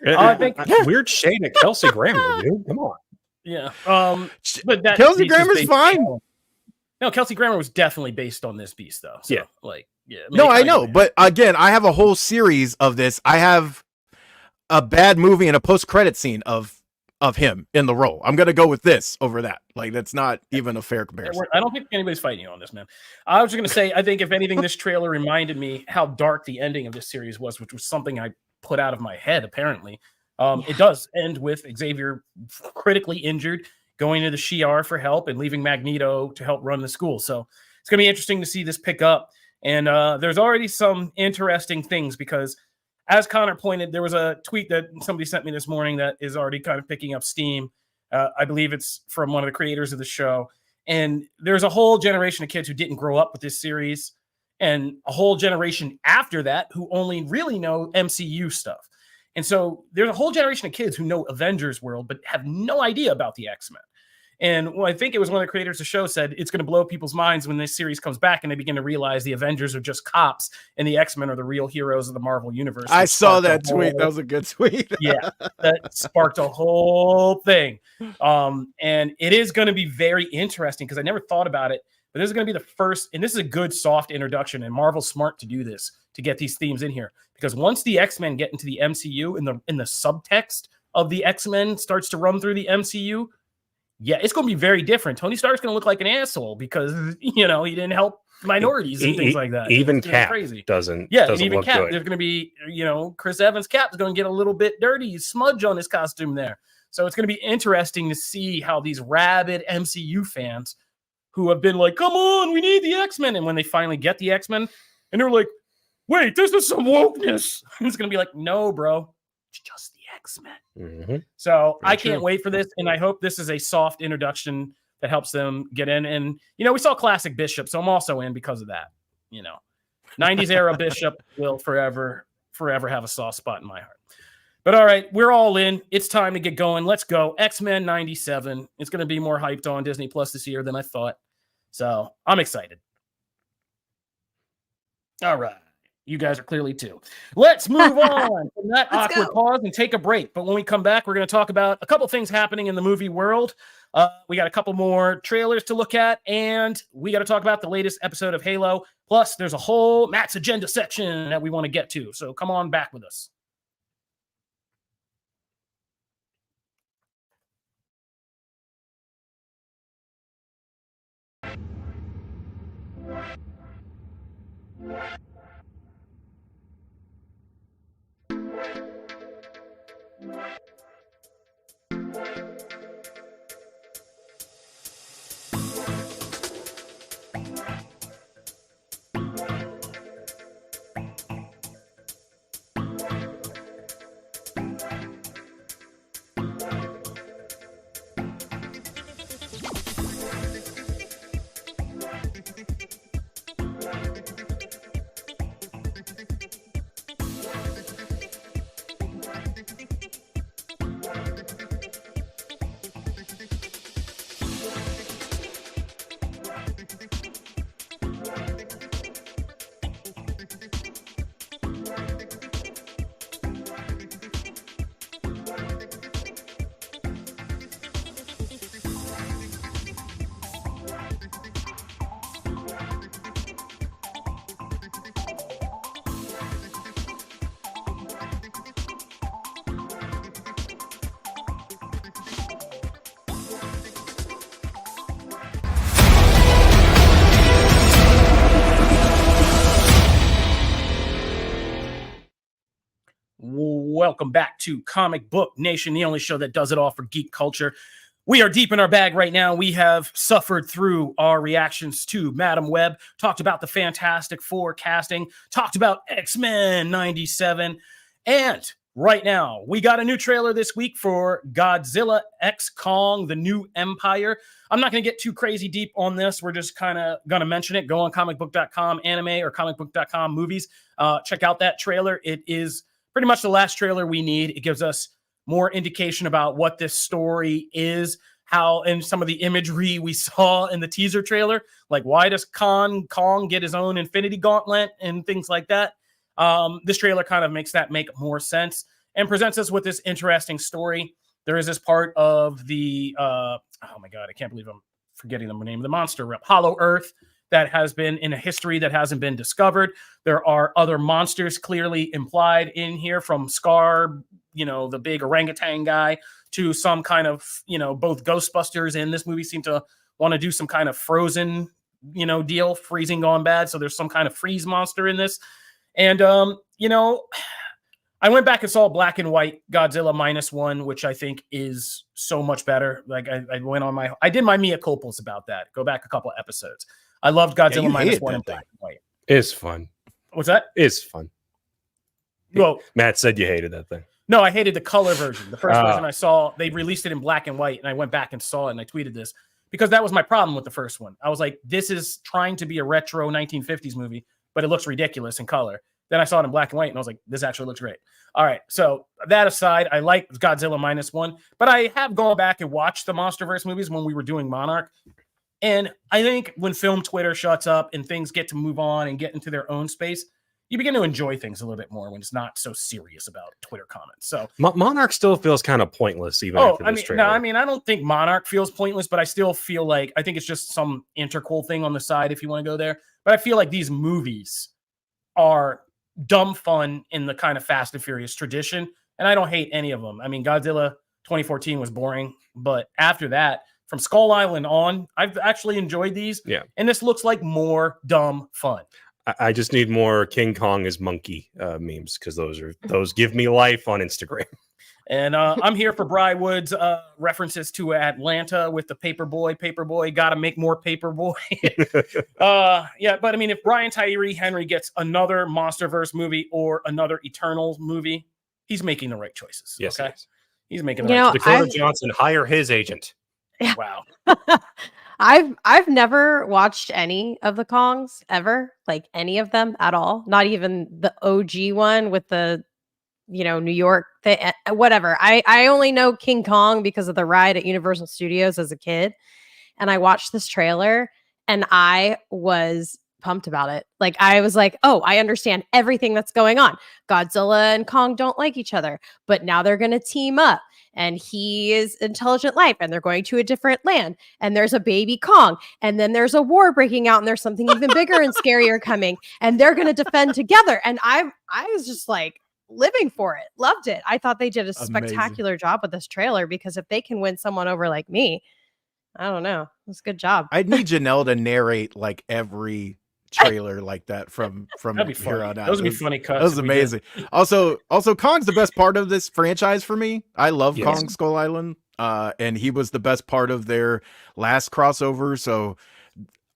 I think weird shade at Kelsey Grammer, dude. Come on. Yeah. But that Kelsey Grammer's fine. No, Kelsey Grammer was definitely based on this Beast, though. So, No, I know. But again, I have a whole series of this. I have a bad movie and a post-credit scene of him in the role. I'm going to go with this over that. Like, that's not even a fair comparison. I don't think anybody's fighting you on this, man. I was just going to say, I think if anything, this trailer reminded me how dark the ending of this series was, which was something I put out of my head, apparently. It does end with Xavier critically injured, going to the Shi'ar for help and leaving Magneto to help run the school. So it's going to be interesting to see this pick up. And there's already some interesting things because, as Connor pointed, there was a tweet that somebody sent me this morning that is already kind of picking up steam. I believe it's from one of the creators of the show. And there's a whole generation of kids who didn't grow up with this series, and a whole generation after that who only really know MCU stuff. And so there's a whole generation of kids who know Avengers world, but have no idea about the X-Men. And I think it was one of the creators of the show said it's going to blow people's minds when this series comes back and they begin to realize the Avengers are just cops and the X-Men are the real heroes of the Marvel universe. I saw that tweet. That was a good tweet. Yeah, that sparked a whole thing. And it is going to be very interesting because I never thought about it, but this is going to be the first, and this is a good soft introduction, and Marvel's smart to do this, to get these themes in here. Because once the X-Men get into the MCU in the subtext of the X-Men starts to run through the MCU, yeah, it's going to be very different. Tony Stark's going to look like an asshole because, he didn't help minorities and things like that. Even Cap doesn't even Cap. Good. There's going to be, Chris Evans' Cap is going to get a little bit dirty, smudge on his costume there. So it's going to be interesting to see how these rabid MCU fans who have been like, come on, we need the X-Men. And when they finally get the X-Men and they're like, wait, this is some wokeness. It's going to be like, no, bro, it's just the X-Men. Mm-hmm. So I can't wait for this. And I hope this is a soft introduction that helps them get in. And, we saw classic Bishop, so I'm also in because of that. 90s era Bishop will forever have a soft spot in my heart. But all right, we're all in. It's time to get going. Let's go. X-Men 97. It's going to be more hyped on Disney Plus this year than I thought. So I'm excited. All right. You guys are clearly too. Let's move on from that awkward pause and take a break. But when we come back, we're going to talk about a couple things happening in the movie world. We got a couple more trailers to look at, and we got to talk about the latest episode of Halo. Plus, there's a whole Matt's agenda section that we want to get to. So come on back with us. Welcome back to Comic Book Nation, the only show that does it all for geek culture. We are deep in our bag right now. We have suffered through our reactions to Madam Web, talked about the Fantastic Four casting, talked about X-Men 97, and right now we got a new trailer this week for Godzilla X Kong, The New Empire. I'm not going to get too crazy deep on this. We're just kind of going to mention it. Go on ComicBook.com anime or ComicBook.com movies. Check out that trailer. It is pretty much the last trailer we need. It gives us more indication about what this story is, how, and some of the imagery we saw in the teaser trailer, like why does Kong get his own Infinity Gauntlet and things like that. This trailer kind of makes that make more sense and presents us with this interesting story. There is this part of the, oh my God, I can't believe I'm forgetting the name of the monster, Hollow Earth, that has been in a history that hasn't been discovered. There are other monsters clearly implied in here, from Scar, the big orangutan guy, to some kind of, both Ghostbusters and this movie seem to want to do some kind of Frozen, deal, freezing gone bad. So there's some kind of freeze monster in this. And, I went back and saw black and white Godzilla -1, which I think is so much better. Like I did my mea culpas about that. Go back a couple of episodes. I loved Godzilla -1 in black and white. It's fun. What's that? It's fun. Well, Matt said you hated that thing. No, I hated the color version. The first version I saw, they released it in black and white, and I went back and saw it, and I tweeted this because that was my problem with the first one. I was like, this is trying to be a retro 1950s movie, but it looks ridiculous in color. Then I saw it in black and white, and I was like, this actually looks great. All right, so that aside, I like Godzilla -1, but I have gone back and watched the MonsterVerse movies when we were doing Monarch. And I think when film Twitter shuts up and things get to move on and get into their own space, you begin to enjoy things a little bit more when it's not so serious about Twitter comments. So Monarch still feels kind of pointless even after this trailer. No, I don't think Monarch feels pointless, but I still feel like I think it's just some interquel thing on the side if you want to go there. But I feel like these movies are dumb fun in the kind of Fast and Furious tradition, and I don't hate any of them. I mean, Godzilla 2014 was boring, but after that, from Skull Island on, I've actually enjoyed these. Yeah. And this looks like more dumb fun. I just need more King Kong as monkey memes, because those give me life on Instagram. And I'm here for Brywood's references to Atlanta with the Paperboy, got to make more Paperboy. Yeah, but I mean, if Brian Tyree Henry gets another MonsterVerse movie or another Eternals movie, he's making the right choices. Yes, okay? He's making the right choices. Dakota Johnson, hire his agent. Yeah. Wow. I've never watched any of the Kongs ever, like any of them at all. Not even the OG one with the, New York thing, whatever. I only know King Kong because of the ride at Universal Studios as a kid. And I watched this trailer and I was pumped about it. Like, I was like, oh, I understand everything that's going on. Godzilla and Kong don't like each other, but now they're going to team up, and he is intelligent life, and they're going to a different land, and there's a baby Kong, and then there's a war breaking out, and there's something even bigger and scarier coming, and they're going to defend together. And I was just like living for it. Loved it. I thought they did a spectacular job with this trailer, because if they can win someone over like me, I don't know. It's a good job. I need Janelle to narrate like every trailer like that from here on out. Those would be funny cuts. That was amazing. Also, Kong's the best part of this franchise for me. I love Kong Skull Island, and he was the best part of their last crossover. So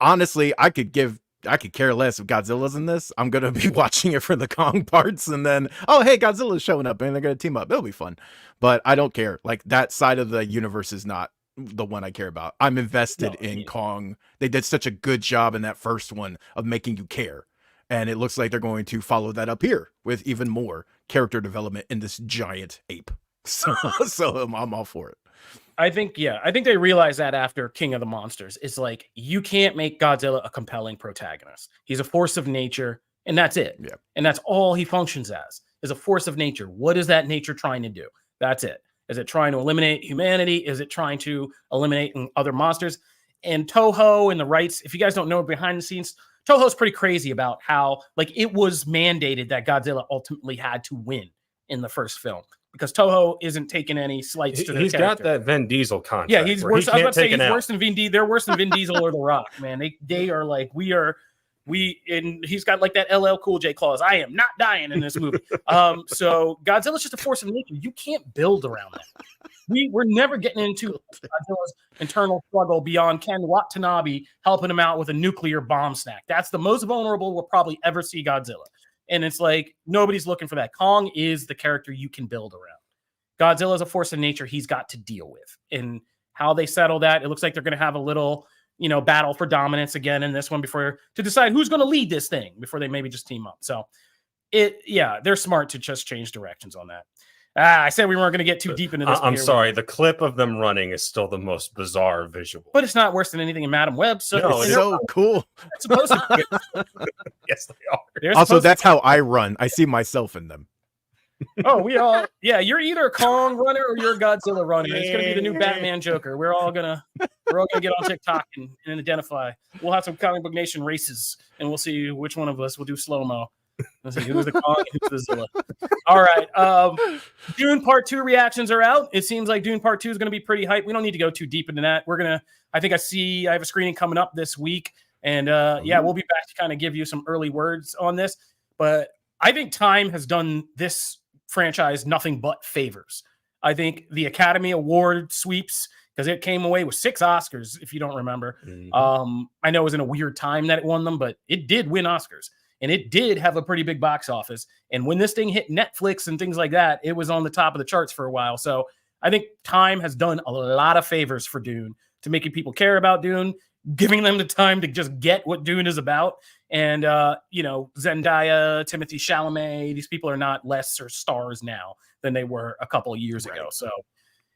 honestly, I could care less if Godzilla's in this. I'm gonna be watching it for the Kong parts, and then hey, Godzilla's showing up, and they're gonna team up. It'll be fun, but I don't care. Like, that side of the universe is not the one I care about. I'm invested in Kong. They did such a good job in that first one of making you care, and it looks like they're going to follow that up here with even more character development in this giant ape. So I'm all for it. I think they realized that after King of the Monsters. It's like, you can't make Godzilla a compelling protagonist. He's a force of nature, and that's it. Yeah. And that's all he functions as, is a force of nature. What is that nature trying to do? That's it. Is it trying to eliminate humanity? Is it trying to eliminate other monsters? And Toho and the rights, if you guys don't know behind the scenes, Toho's pretty crazy about how, like, it was mandated that Godzilla ultimately had to win in the first film, because Toho isn't taking any slights to their He's character. got that Vin Diesel contract. Yeah, he's worse. I was about to say he's worse than Vin Diesel. They're worse than Vin Diesel or The Rock, man. They are like, and he's got like that LL Cool J clause. I am not dying in this movie. So Godzilla's just a force of nature. You can't build around that. We're never getting into Godzilla's internal struggle beyond Ken Watanabe helping him out with a nuclear bomb snack. That's the most vulnerable we'll probably ever see Godzilla. And it's like, nobody's looking for that. Kong is the character you can build around. Godzilla is a force of nature he's got to deal with. And how they settle that, it looks like they're going to have a little, battle for dominance again in this one to decide who's going to lead this thing before they maybe just team up. So they're smart to just change directions on that. I said we weren't going to get too deep into this. I'm sorry. The clip of them running is still the most bizarre visual. But it's not worse than anything in Madam Web. So no, it's so cool. It's supposed to be. Yes, they are. Also, that's how I run. I see myself in them. We all, you're either a Kong runner or you're a Godzilla runner. It's going to be the new Batman Joker. We're all gonna get on TikTok and identify. We'll have some Comic Book Nation races, and we'll see which one of us will do slow-mo. Let's see who's the Kong and who's the Zilla. All right. Dune Part 2 reactions are out. It seems like Dune Part 2 is going to be pretty hype. We don't need to go too deep into that. I have a screening coming up this week, and we'll be back to kind of give you some early words on this. But I think time has done this franchise nothing but favors. I think the Academy Award sweeps, because it came away with 6 Oscars, if you don't remember. Mm-hmm. I know it was in a weird time that it won them, but it did win Oscars. And it did have a pretty big box office. And when this thing hit Netflix and things like that, it was on the top of the charts for a while. So I think time has done a lot of favors for Dune to making people care about Dune, giving them the time to just get what Dune is about. And, Zendaya, Timothée Chalamet, these people are not lesser stars now than they were a couple of years ago. So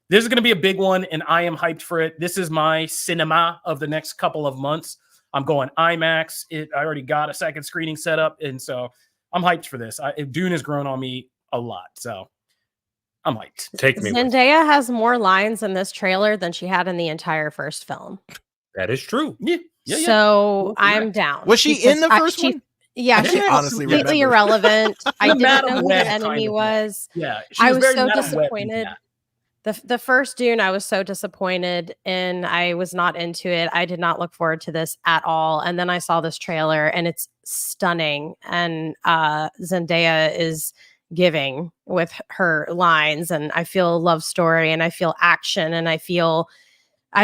this is going to be a big one, and I am hyped for it. This is my cinema of the next couple of months. I'm going IMAX. I already got a second screening set up, and so I'm hyped for this. Dune has grown on me a lot, so I'm hyped. Zendaya has more lines in this trailer than she had in the entire first film. That is true. Yeah. So I'm down. Was she in the first one? Yeah, she was honestly completely irrelevant. I didn't know who the enemy was. Yeah, I was so disappointed. The first Dune, I was so disappointed and I was not into it. I did not look forward to this at all. And then I saw this trailer and it's stunning. And Zendaya is giving with her lines. And I feel a love story and I feel action and I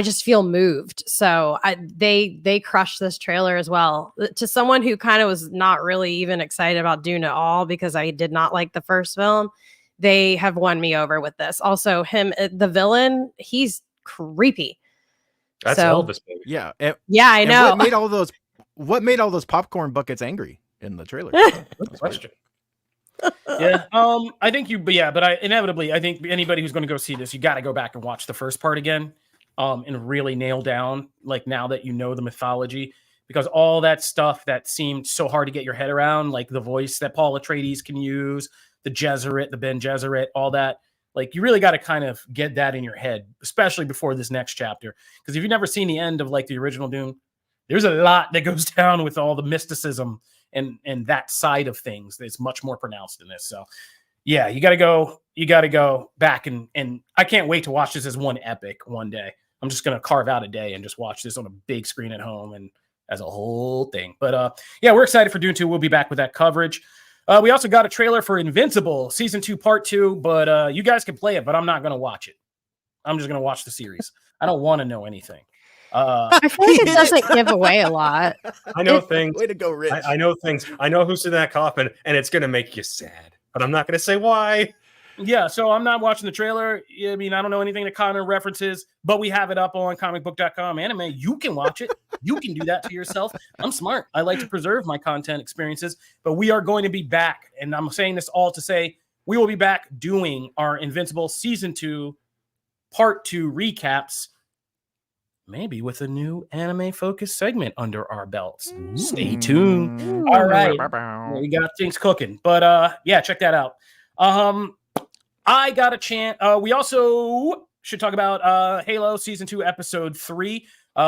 just feel moved. So they crushed this trailer as well. To someone who kind of was not really even excited about Dune at all because I did not like the first film, they have won me over with this. Also, the villain, he's creepy. That's Elvis, baby. Yeah. I know. What made all those popcorn buckets angry in the trailer? Good question. Yeah. I think inevitably, I think anybody who's going to go see this, you got to go back and watch the first part again, and really nail down, like, now that you know the mythology, because all that stuff that seemed so hard to get your head around, like the voice that Paul Atreides can use, the Gesserit, the Ben Gesserit, all that, like you really got to kind of get that in your head, especially before this next chapter. Because if you've never seen the end of like the original Dune, there's a lot that goes down with all the mysticism and that side of things. It's much more pronounced in this. So yeah, you got to go back and I can't wait to watch this as one epic one day. I'm just going to carve out a day and just watch this on a big screen at home and as a whole thing. But yeah, we're excited for Dune 2. We'll be back with that coverage. We also got a trailer for Invincible season 2, part 2, but you guys can play it, but I'm not going to watch it. I'm just going to watch the series. I don't want to know anything. I feel like it doesn't give away a lot. I know things. Way to go, Rich. I know things. I know who's in that coffin, and it's going to make you sad. But I'm not going to say why. Yeah, so I'm not watching the trailer. I mean, I don't know anything that Connor references, but we have it up on ComicBook.com anime. You can watch it. You can do that to yourself. I'm smart. I like to preserve my content experiences, but we are going to be back. And I'm saying this all to say we will be back doing our Invincible season 2, part 2 recaps, maybe with a new anime focused segment under our belts. Stay tuned. All right. We got things cooking, but yeah, check that out. I got a chance. We also should talk about Halo Season 2, Episode 3.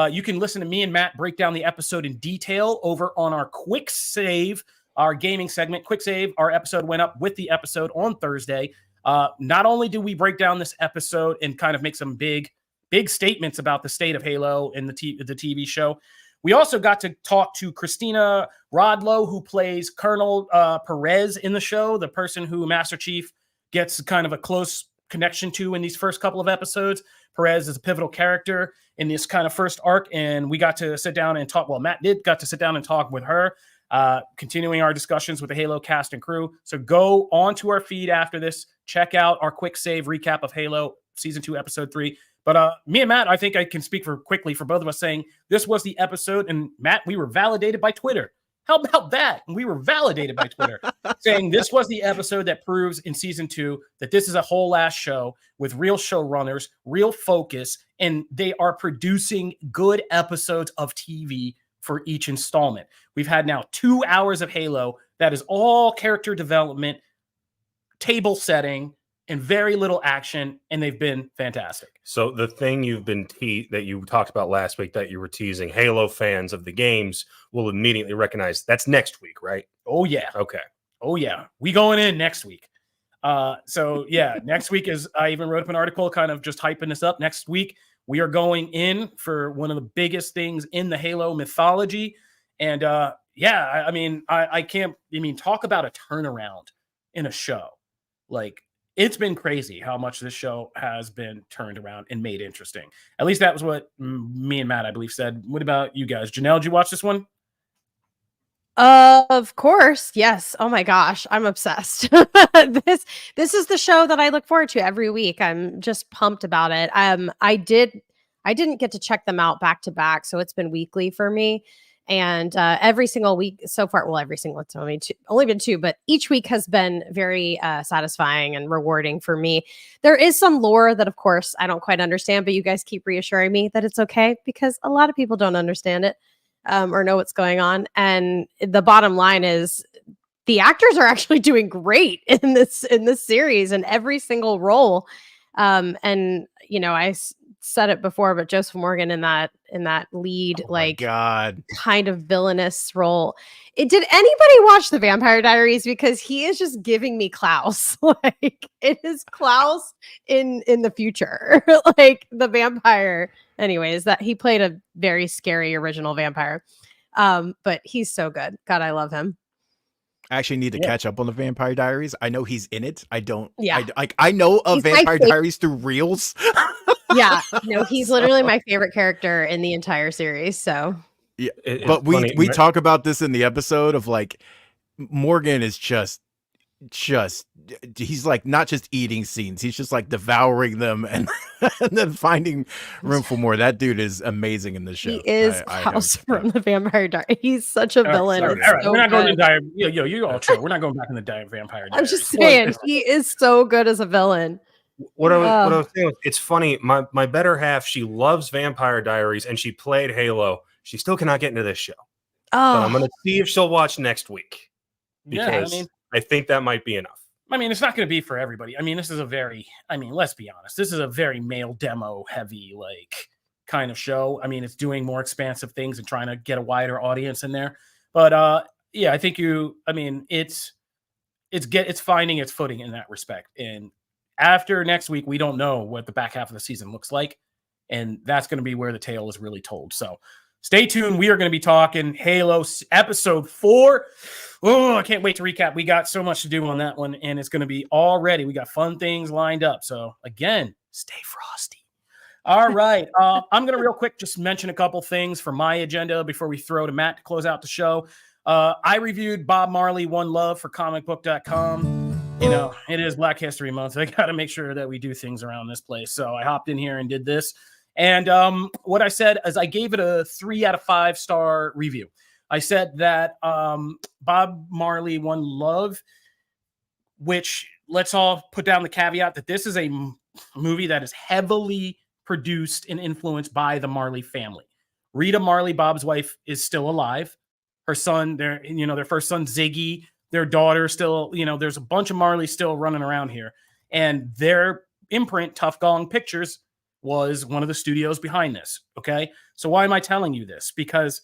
You can listen to me and Matt break down the episode in detail over on our Quick Save, our gaming segment. Quick Save, our episode went up with the episode on Thursday. Not only do we break down this episode and kind of make some big statements about the state of Halo and the TV show, we also got to talk to Christina Rodlow, who plays Colonel Perez in the show, the person who Master Chief gets kind of a close connection to in these first couple of episodes. Perez is a pivotal character in this kind of first arc, and we got to sit down and talk. Well, Matt got to sit down and talk with her, continuing our discussions with the Halo cast and crew. So go on to our feed after this. Check out our quick save recap of Halo Season 2, Episode 3. But me and Matt, I think I can speak quickly for both of us saying this was the episode, and Matt, we were validated by Twitter. How about that? We were validated by Twitter saying this was the episode that proves in season 2 that this is a whole ass show with real showrunners, real focus, and they are producing good episodes of TV for each installment. We've had now 2 hours of Halo that is all character development, table setting, and very little action, and they've been fantastic. So the thing you've been that you talked about last week that you were teasing, Halo fans of the games will immediately recognize that's next week, right? Oh yeah. Okay. Oh yeah. We going in next week. So yeah, next week is, I even wrote up an article kind of just hyping this up. Next week, we are going in for one of the biggest things in the Halo mythology. And yeah, I mean, talk about a turnaround in a show. Like, it's been crazy how much this show has been turned around and made interesting. At least that was what me and Matt, I believe, said. What about you guys? Janelle, did you watch this one? Of course. Yes. Oh my gosh. I'm obsessed. This is the show that I look forward to every week. I'm just pumped about it. I didn't get to check them out back to back, so it's been weekly for me. And every single week so far, well, every single, it's only been 2, but each week has been very satisfying and rewarding for me. There is some lore that, of course, I don't quite understand, but you guys keep reassuring me that it's okay because a lot of people don't understand it or know what's going on. And the bottom line is the actors are actually doing great in this series and every single role. And you know, I said it before, but Joseph Morgan in that lead, kind of villainous role. Did anybody watch The Vampire Diaries? Because he is just giving me Klaus. Like, it is Klaus in the future. Like the vampire. Anyways, that he played a very scary original vampire. But he's so good. God, I love him. I actually need to catch up on The Vampire Diaries. I know he's in it. I don't. Yeah. I know of Vampire Diaries through reels. Yeah, no, he's literally my favorite character in the entire series. So yeah, but we talk about this in the episode of like Morgan is just he's like not just eating scenes, he's just like devouring them and then finding room for more. That dude is amazing in the show. He is Klaus from The Vampire Diaries. He's such a villain. All right. We're not going to you all chill. We're not going back in the Vampire Diaries. I'm just saying, he is so good as a villain. What I was saying, it's funny. My better half, she loves Vampire Diaries and she played Halo. She still cannot get into this show. but I'm Oh, going to see if she'll watch next week Yeah, because I think that might be enough. I mean, it's not going to be for everybody. I mean, this is a very, I mean, let's be honest, this is a very male demo heavy, like, kind of show. I mean, it's doing more expansive things and trying to get a wider audience in there. But yeah, I think I mean, it's finding its footing in that respect. And after next week, we don't know what the back half of the season looks like, and that's going to be where the tale is really told. So stay tuned. We are going to be talking Halo episode 4. Oh, I can't wait to recap. We got so much to do on that one, and it's going to be all ready. We got fun things lined up. So again, stay frosty. All right. I'm going to real quick just mention a couple things for my agenda before we throw to Matt to close out the show. I reviewed Bob Marley One Love for Comicbook.com. You know, it is Black History Month. I got to make sure that we do things around this place. So I hopped in here and did this. And what I said is I gave it a 3 out of 5 star review. I said that Bob Marley One Love, which let's all put down the caveat that this is a movie that is heavily produced and influenced by the Marley family. Rita Marley, Bob's wife, is still alive. Her son, their first son, Ziggy, their daughter still, there's a bunch of Marley still running around here. And their imprint, Tough Gong Pictures, was one of the studios behind this. Okay. So why am I telling you this? Because,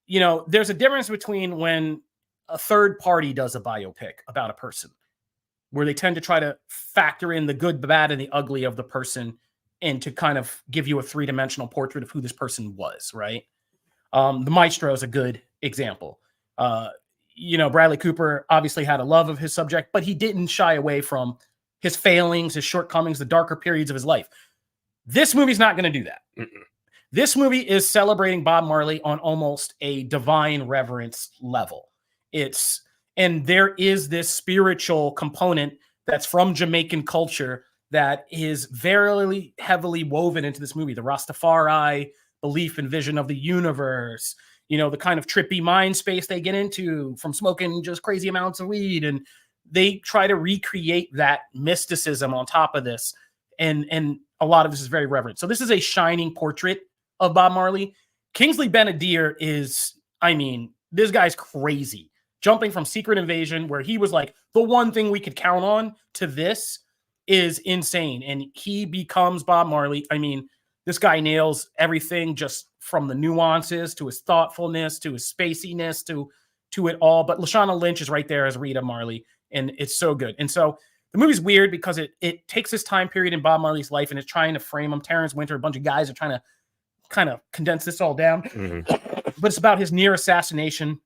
there's a difference between when a third party does a biopic about a person, where they tend to try to factor in the good, the bad, and the ugly of the person and to kind of give you a 3-dimensional portrait of who this person was, right? The Maestro is a good example. Bradley Cooper obviously had a love of his subject, but he didn't shy away from his failings, his shortcomings, the darker periods of his life. This movie's not going to do that. Mm-mm. This movie is celebrating Bob Marley on almost a divine reverence level. And there is this spiritual component that's from Jamaican culture that is very heavily woven into this movie. The Rastafari belief and vision of the universe, the kind of trippy mind space they get into from smoking just crazy amounts of weed. And they try to recreate that mysticism on top of this. And a lot of this is very reverent. So this is a shining portrait of Bob Marley. Kingsley Ben-Adir this guy's crazy. Jumping from Secret Invasion, where he was like the one thing we could count on, to this is insane. And he becomes Bob Marley. This guy nails everything, just from the nuances to his thoughtfulness, to his spaciness, to it all. But Lashana Lynch is right there as Rita Marley, and it's so good. And so the movie's weird because it takes this time period in Bob Marley's life and it's trying to frame him. Terrence Winter, a bunch of guys are trying to kind of condense this all down. Mm-hmm. But it's about his near assassination,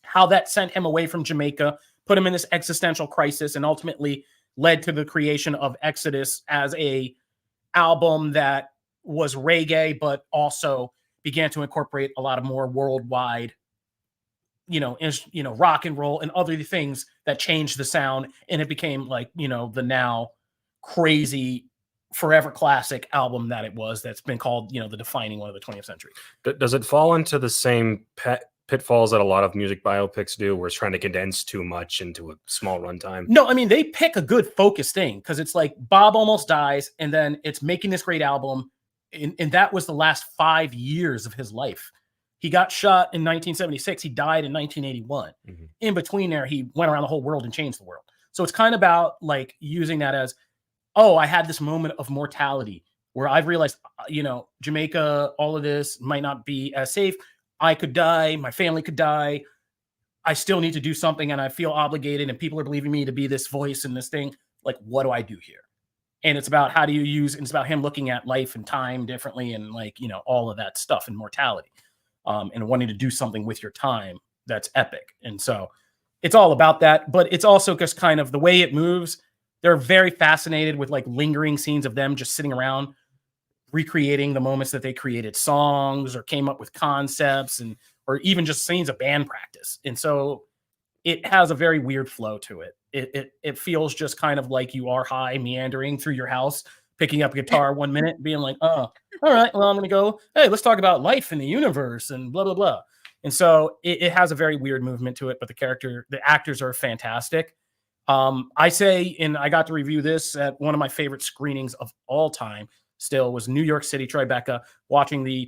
how that sent him away from Jamaica, put him in this existential crisis, and ultimately led to the creation of Exodus as a album that was reggae, but also began to incorporate a lot of more worldwide, rock and roll and other things that changed the sound. And it became like, the now crazy forever classic album that it was, that's been called, the defining one of the 20th century. Does it fall into the same pitfalls that a lot of music biopics do, where it's trying to condense too much into a small runtime? No, they pick a good focus thing, because it's like Bob almost dies and then it's making this great album. And that was the last 5 years of his life. He got shot in 1976. He died in 1981. Mm-hmm. In between there, he went around the whole world and changed the world. So it's kind of about like using that as, oh, I had this moment of mortality where I've realized, Jamaica, all of this might not be as safe. I could die. My family could die. I still need to do something, and I feel obligated, and people are believing me to be this voice and this thing. Like, what do I do here? And it's about how do you use, and it's about him looking at life and time differently, and all of that stuff, and mortality, and wanting to do something with your time that's epic. And so it's all about that, but it's also just kind of the way it moves. They're very fascinated with like lingering scenes of them just sitting around recreating the moments that they created songs or came up with concepts, or even just scenes of band practice. And so it has a very weird flow to it. It feels just kind of like you are high, meandering through your house, picking up a guitar one minute, being like, oh, all right, well, I'm going to go, hey, let's talk about life in the universe and blah, blah, blah. And so it has a very weird movement to it, but the actors are fantastic. I say, and I got to review this at one of my favorite screenings of all time, still, was New York City, Tribeca, watching the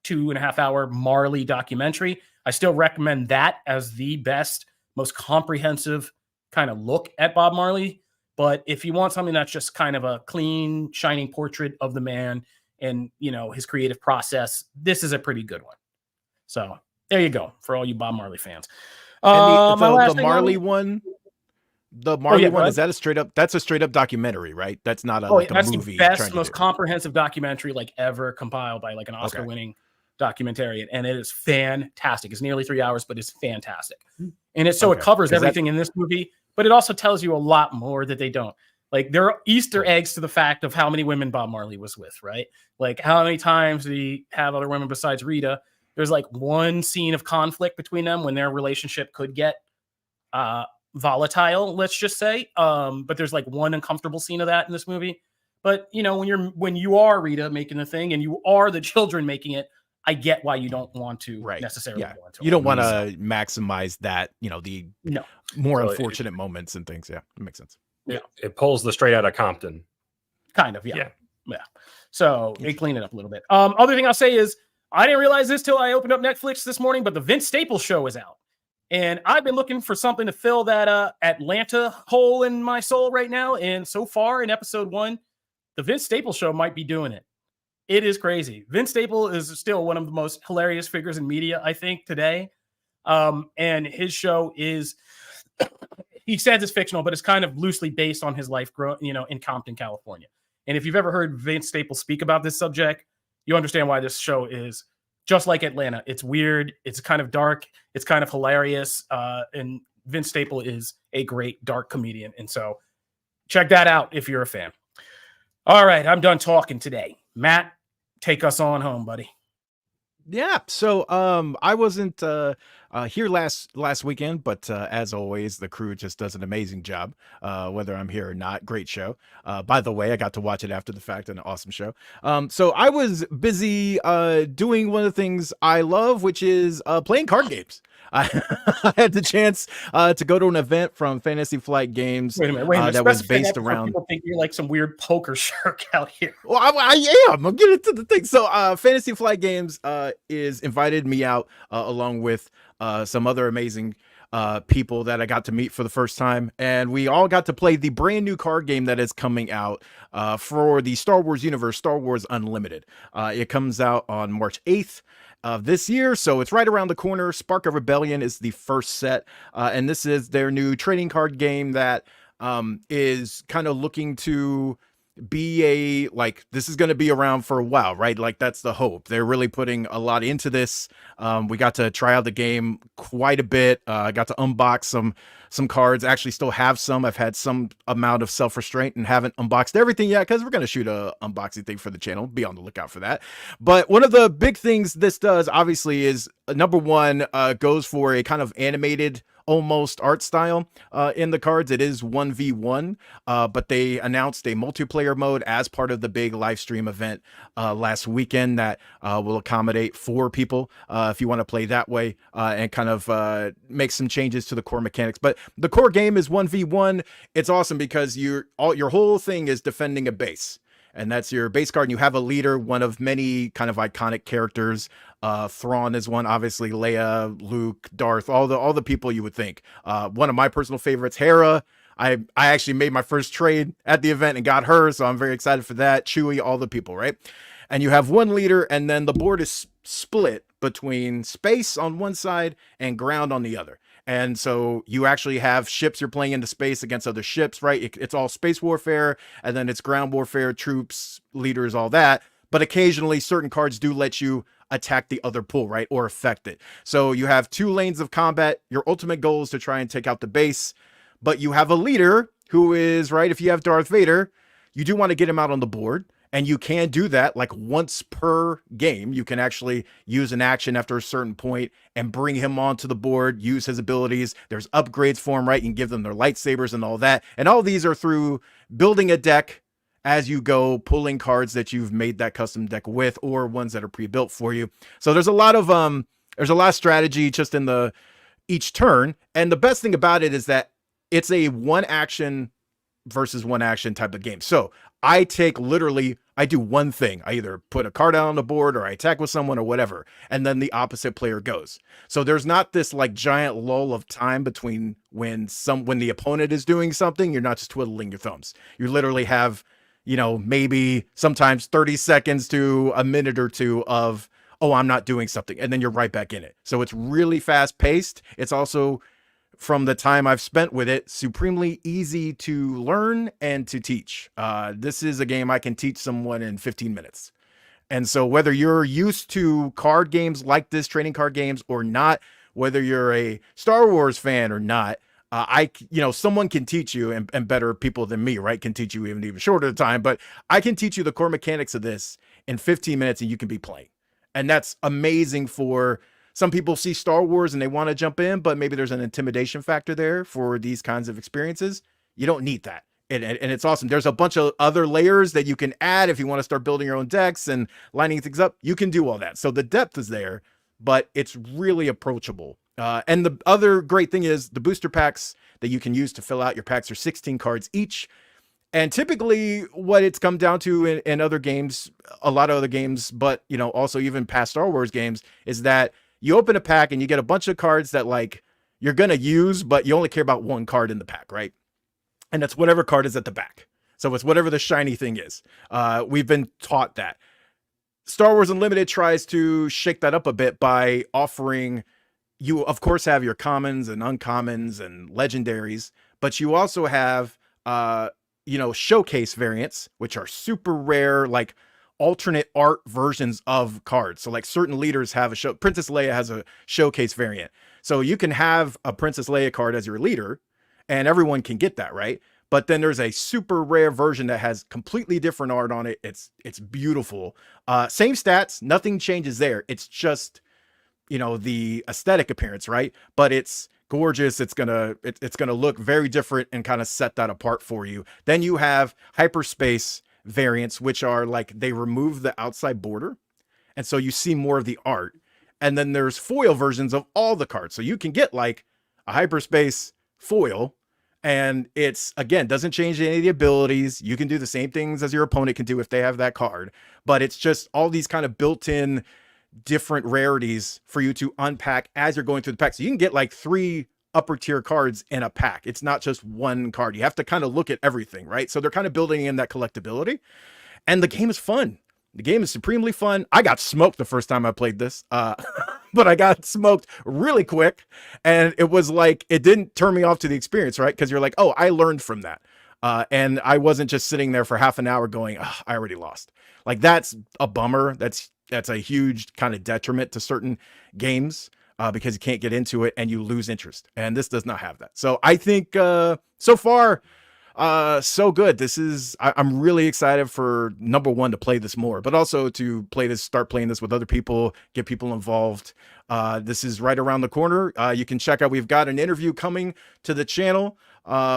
2.5 hour Marley documentary. I still recommend that as the best, most comprehensive kind of look at Bob Marley. But if you want something that's just kind of a clean, shining portrait of the man and, you know, his creative process, this is a pretty good one. So there you go for all you Bob Marley fans. And the Marley one, is that that's a straight up documentary, right? That's not a, like a movie. That's the best, most comprehensive documentary like ever compiled by like an Oscar winning documentarian. And it is fantastic. It's nearly 3 hours, but it's fantastic. And it covers everything in this movie, but it also tells you a lot more that they don't. Like there are Easter eggs to the fact of how many women Bob Marley was with, right? Like how many times did he have other women besides Rita? There's like one scene of conflict between them when their relationship could get volatile, let's just say. But there's like one uncomfortable scene of that in this movie. But you know, when you are Rita making the thing and you are the children making it, I get why you don't want to necessarily want to. You don't want to maximize that, you know, the more unfortunate moments and things. Yeah, it makes sense. Yeah, it pulls the Straight Outta Compton. Kind of, yeah. So they clean it up a little bit. Other thing I'll say is I didn't realize this till I opened up Netflix this morning, but the Vince Staples show is out. And I've been looking for something to fill that Atlanta hole in my soul right now. And so far in episode 1, the Vince Staples show might be doing it. It is crazy. Vince Staples is still one of the most hilarious figures in media, I think, today. And his show is, he says it's fictional, but it's kind of loosely based on his life, in Compton, California. And if you've ever heard Vince Staples speak about this subject, you understand why this show is just like Atlanta. It's weird. It's kind of dark. It's kind of hilarious. And Vince Staples is a great dark comedian. And so check that out if you're a fan. All right. I'm done talking today. Matt, take us on home, buddy. Yeah. So I wasn't here last weekend, but as always, the crew just does an amazing job, whether I'm here or not. Great show. By the way, I got to watch it after the fact. An awesome show. So I was busy doing one of the things I love, which is playing card games. I had the chance to go to an event from Fantasy Flight Games. Wait a minute. That was based around. People think you're like some weird poker shark out here. Well, I am. I'm getting to the thing. So, Fantasy Flight Games is invited me out along with some other amazing people that I got to meet for the first time, and we all got to play the brand new card game that is coming out for the Star Wars universe, Star Wars Unlimited. It comes out on March 8th. Of this year, so it's right around the corner. Spark of Rebellion is the first set, and this is their new trading card game that is kind of looking to be this is going to be around for a while, right? Like that's the hope. They're really putting a lot into this. We got to try out the game quite a bit. I got to unbox some cards. Actually still have some. I've had some amount of self-restraint and haven't unboxed everything yet because we're going to shoot a unboxing thing for the channel. Be on the lookout for that. But one of the big things this does obviously is number one, goes for a kind of animated almost art style in the cards. It is 1v1, but they announced a multiplayer mode as part of the big live stream event last weekend that will accommodate 4 people if you want to play that way and kind of make some changes to the core mechanics. But the core game is 1v1. It's awesome because your whole thing is defending a base. And that's your base card. And you have a leader, one of many kind of iconic characters. Thrawn is one, obviously Leia, Luke, Darth, all the people you would think. One of my personal favorites, Hera. I actually made my first trade at the event and got her, so I'm very excited for that. Chewie, all the people, right? And you have one leader, and then the board is split between space on one side and ground on the other. And so you actually have ships you're playing into space against other ships, right? It's all space warfare, and then it's ground warfare, troops, leaders, all that. But occasionally certain cards do let you attack the other pool, right? Or affect it. So you have 2 lanes of combat. Your ultimate goal is to try and take out the base, but you have a leader who is, right? If you have Darth Vader, you do want to get him out on the board. And you can do that like once per game. You can actually use an action after a certain point and bring him onto the board, use his abilities. There's upgrades for him, right? You can give them their lightsabers and all that. And all these are through building a deck as you go, pulling cards that you've made that custom deck with or ones that are pre-built for you. So there's a lot of strategy just in each turn. And the best thing about it is that it's a one action versus one action type of game. So I do one thing. I either put a card out on the board or I attack with someone or whatever, and then the opposite player goes. So there's not this like giant lull of time between when the opponent is doing something. You're not just twiddling your thumbs. You literally have, maybe sometimes 30 seconds to a minute or two of, oh, I'm not doing something, and then you're right back in it. So it's really fast paced. It's also, from the time I've spent with it, supremely easy to learn and to teach. This is a game I can teach someone in 15 minutes. And so whether you're used to card games like this, trading card games or not, whether you're a Star Wars fan or not, someone can teach you, and better people than me, right, can teach you even shorter time, but I can teach you the core mechanics of this in 15 minutes and you can be playing. And that's amazing for some people. See Star Wars and they want to jump in, but maybe there's an intimidation factor there for these kinds of experiences. You don't need that. And it's awesome. There's a bunch of other layers that you can add if you want to start building your own decks and lining things up. You can do all that. So the depth is there, but it's really approachable. And the other great thing is the booster packs that you can use to fill out your packs are 16 cards each. And typically what it's come down to in other games, a lot of other games, but also even past Star Wars games, is that you open a pack and you get a bunch of cards that like you're going to use, but you only care about one card in the pack, right? And that's whatever card is at the back. So it's whatever the shiny thing is. We've been taught that. Star Wars Unlimited tries to shake that up a bit by offering, you of course have your commons and uncommons and legendaries, but you also have, showcase variants, which are super rare, like alternate art versions of cards. So like certain leaders have a Princess Leia has a showcase variant. So you can have a Princess Leia card as your leader and everyone can get that, right? But then there's a super rare version that has completely different art on it. It's beautiful. Same stats, nothing changes there. It's just, the aesthetic appearance, right? But it's gorgeous. It's gonna look very different and kind of set that apart for you. Then you have hyperspace variants, which are like they remove the outside border, and so you see more of the art. And then there's foil versions of all the cards, so you can get like a hyperspace foil, and it's again doesn't change any of the abilities. You can do the same things as your opponent can do if they have that card, but it's just all these kind of built-in different rarities for you to unpack as you're going through the pack. So you can get like 3 upper tier cards in a pack. It's not just one card. You have to kind of look at everything, right? So they're kind of building in that collectability, and the game is fun. The game is supremely fun. I got smoked the first time I played this, but I got smoked really quick, and it was like, it didn't turn me off to the experience, right? Because you're like, oh, I learned from that. And I wasn't just sitting there for half an hour going, oh, I already lost. Like, that's a bummer. That's a huge kind of detriment to certain games because you can't get into it and you lose interest. And this does not have that. So I think so far, so good. I'm really excited for number one to play this more, but also to start playing this with other people, get people involved. This is right around the corner. You can check out, we've got an interview coming to the channel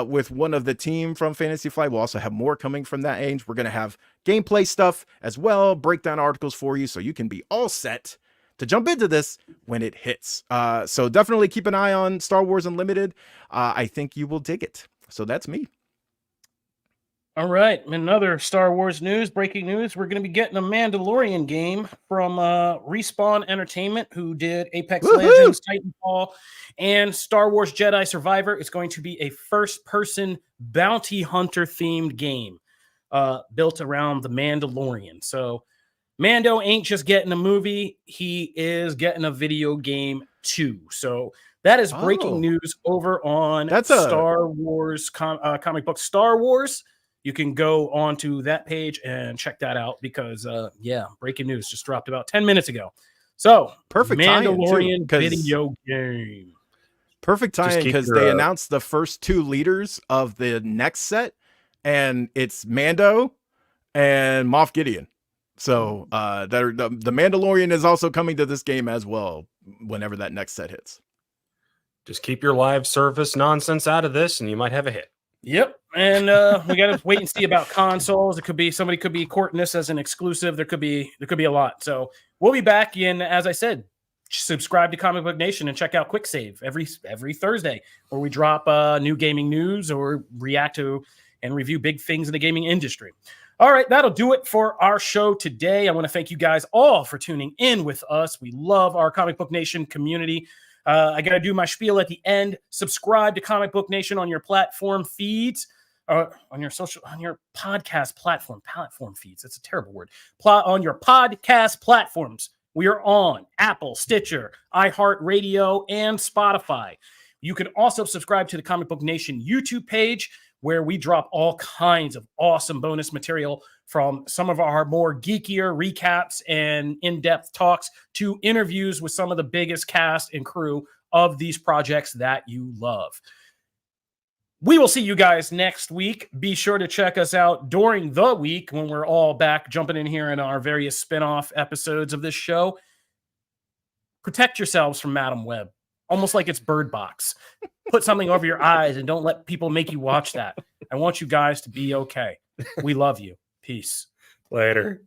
with one of the team from Fantasy Flight. We'll also have more coming from that age. We're going to have gameplay stuff as well, breakdown articles for you, so you can be all set to jump into this when it hits. So definitely keep an eye on Star Wars Unlimited. I think you will dig it. So that's me. All right, another Star Wars news, breaking news. We're going to be getting a Mandalorian game from Respawn Entertainment, who did Apex Legends, Titanfall, and Star Wars Jedi Survivor. It's going to be a first-person bounty hunter-themed game built around the Mandalorian. So Mando ain't just getting a movie. He is getting a video game, too. So that is breaking news over on Star Wars comic book Star Wars. You can go on to that page and check that out because, breaking news just dropped about 10 minutes ago. So, perfect Mandalorian video game. Perfect time because they announced the first 2 leaders of the next set, and it's Mando and Moff Gideon. So, the Mandalorian is also coming to this game as well whenever that next set hits. Just keep your live service nonsense out of this, and you might have a hit. Yep, and we got to wait and see about consoles. It could be somebody could be courting this as an exclusive. There could be a lot. So we'll be back in, as I said, subscribe to Comic Book Nation and check out Quick Save every Thursday, where we drop new gaming news or react to and review big things in the gaming industry. All right, that'll do it for our show today. I want to thank you guys all for tuning in with us. We love our Comic Book Nation community. I got to do my spiel at the end. Subscribe to Comic Book Nation on your platform feeds, on your podcast platform feeds. That's a terrible word. On your podcast platforms. We are on Apple, Stitcher, iHeartRadio, and Spotify. You can also subscribe to the Comic Book Nation YouTube page, where we drop all kinds of awesome bonus material, from some of our more geekier recaps and in-depth talks to interviews with some of the biggest cast and crew of these projects that you love. We will see you guys next week. Be sure to check us out during the week when we're all back jumping in here in our various spin-off episodes of this show. Protect yourselves from Madam Web, almost like it's Bird Box. Put something over your eyes and don't let people make you watch that. I want you guys to be okay. We love you. Peace. Later.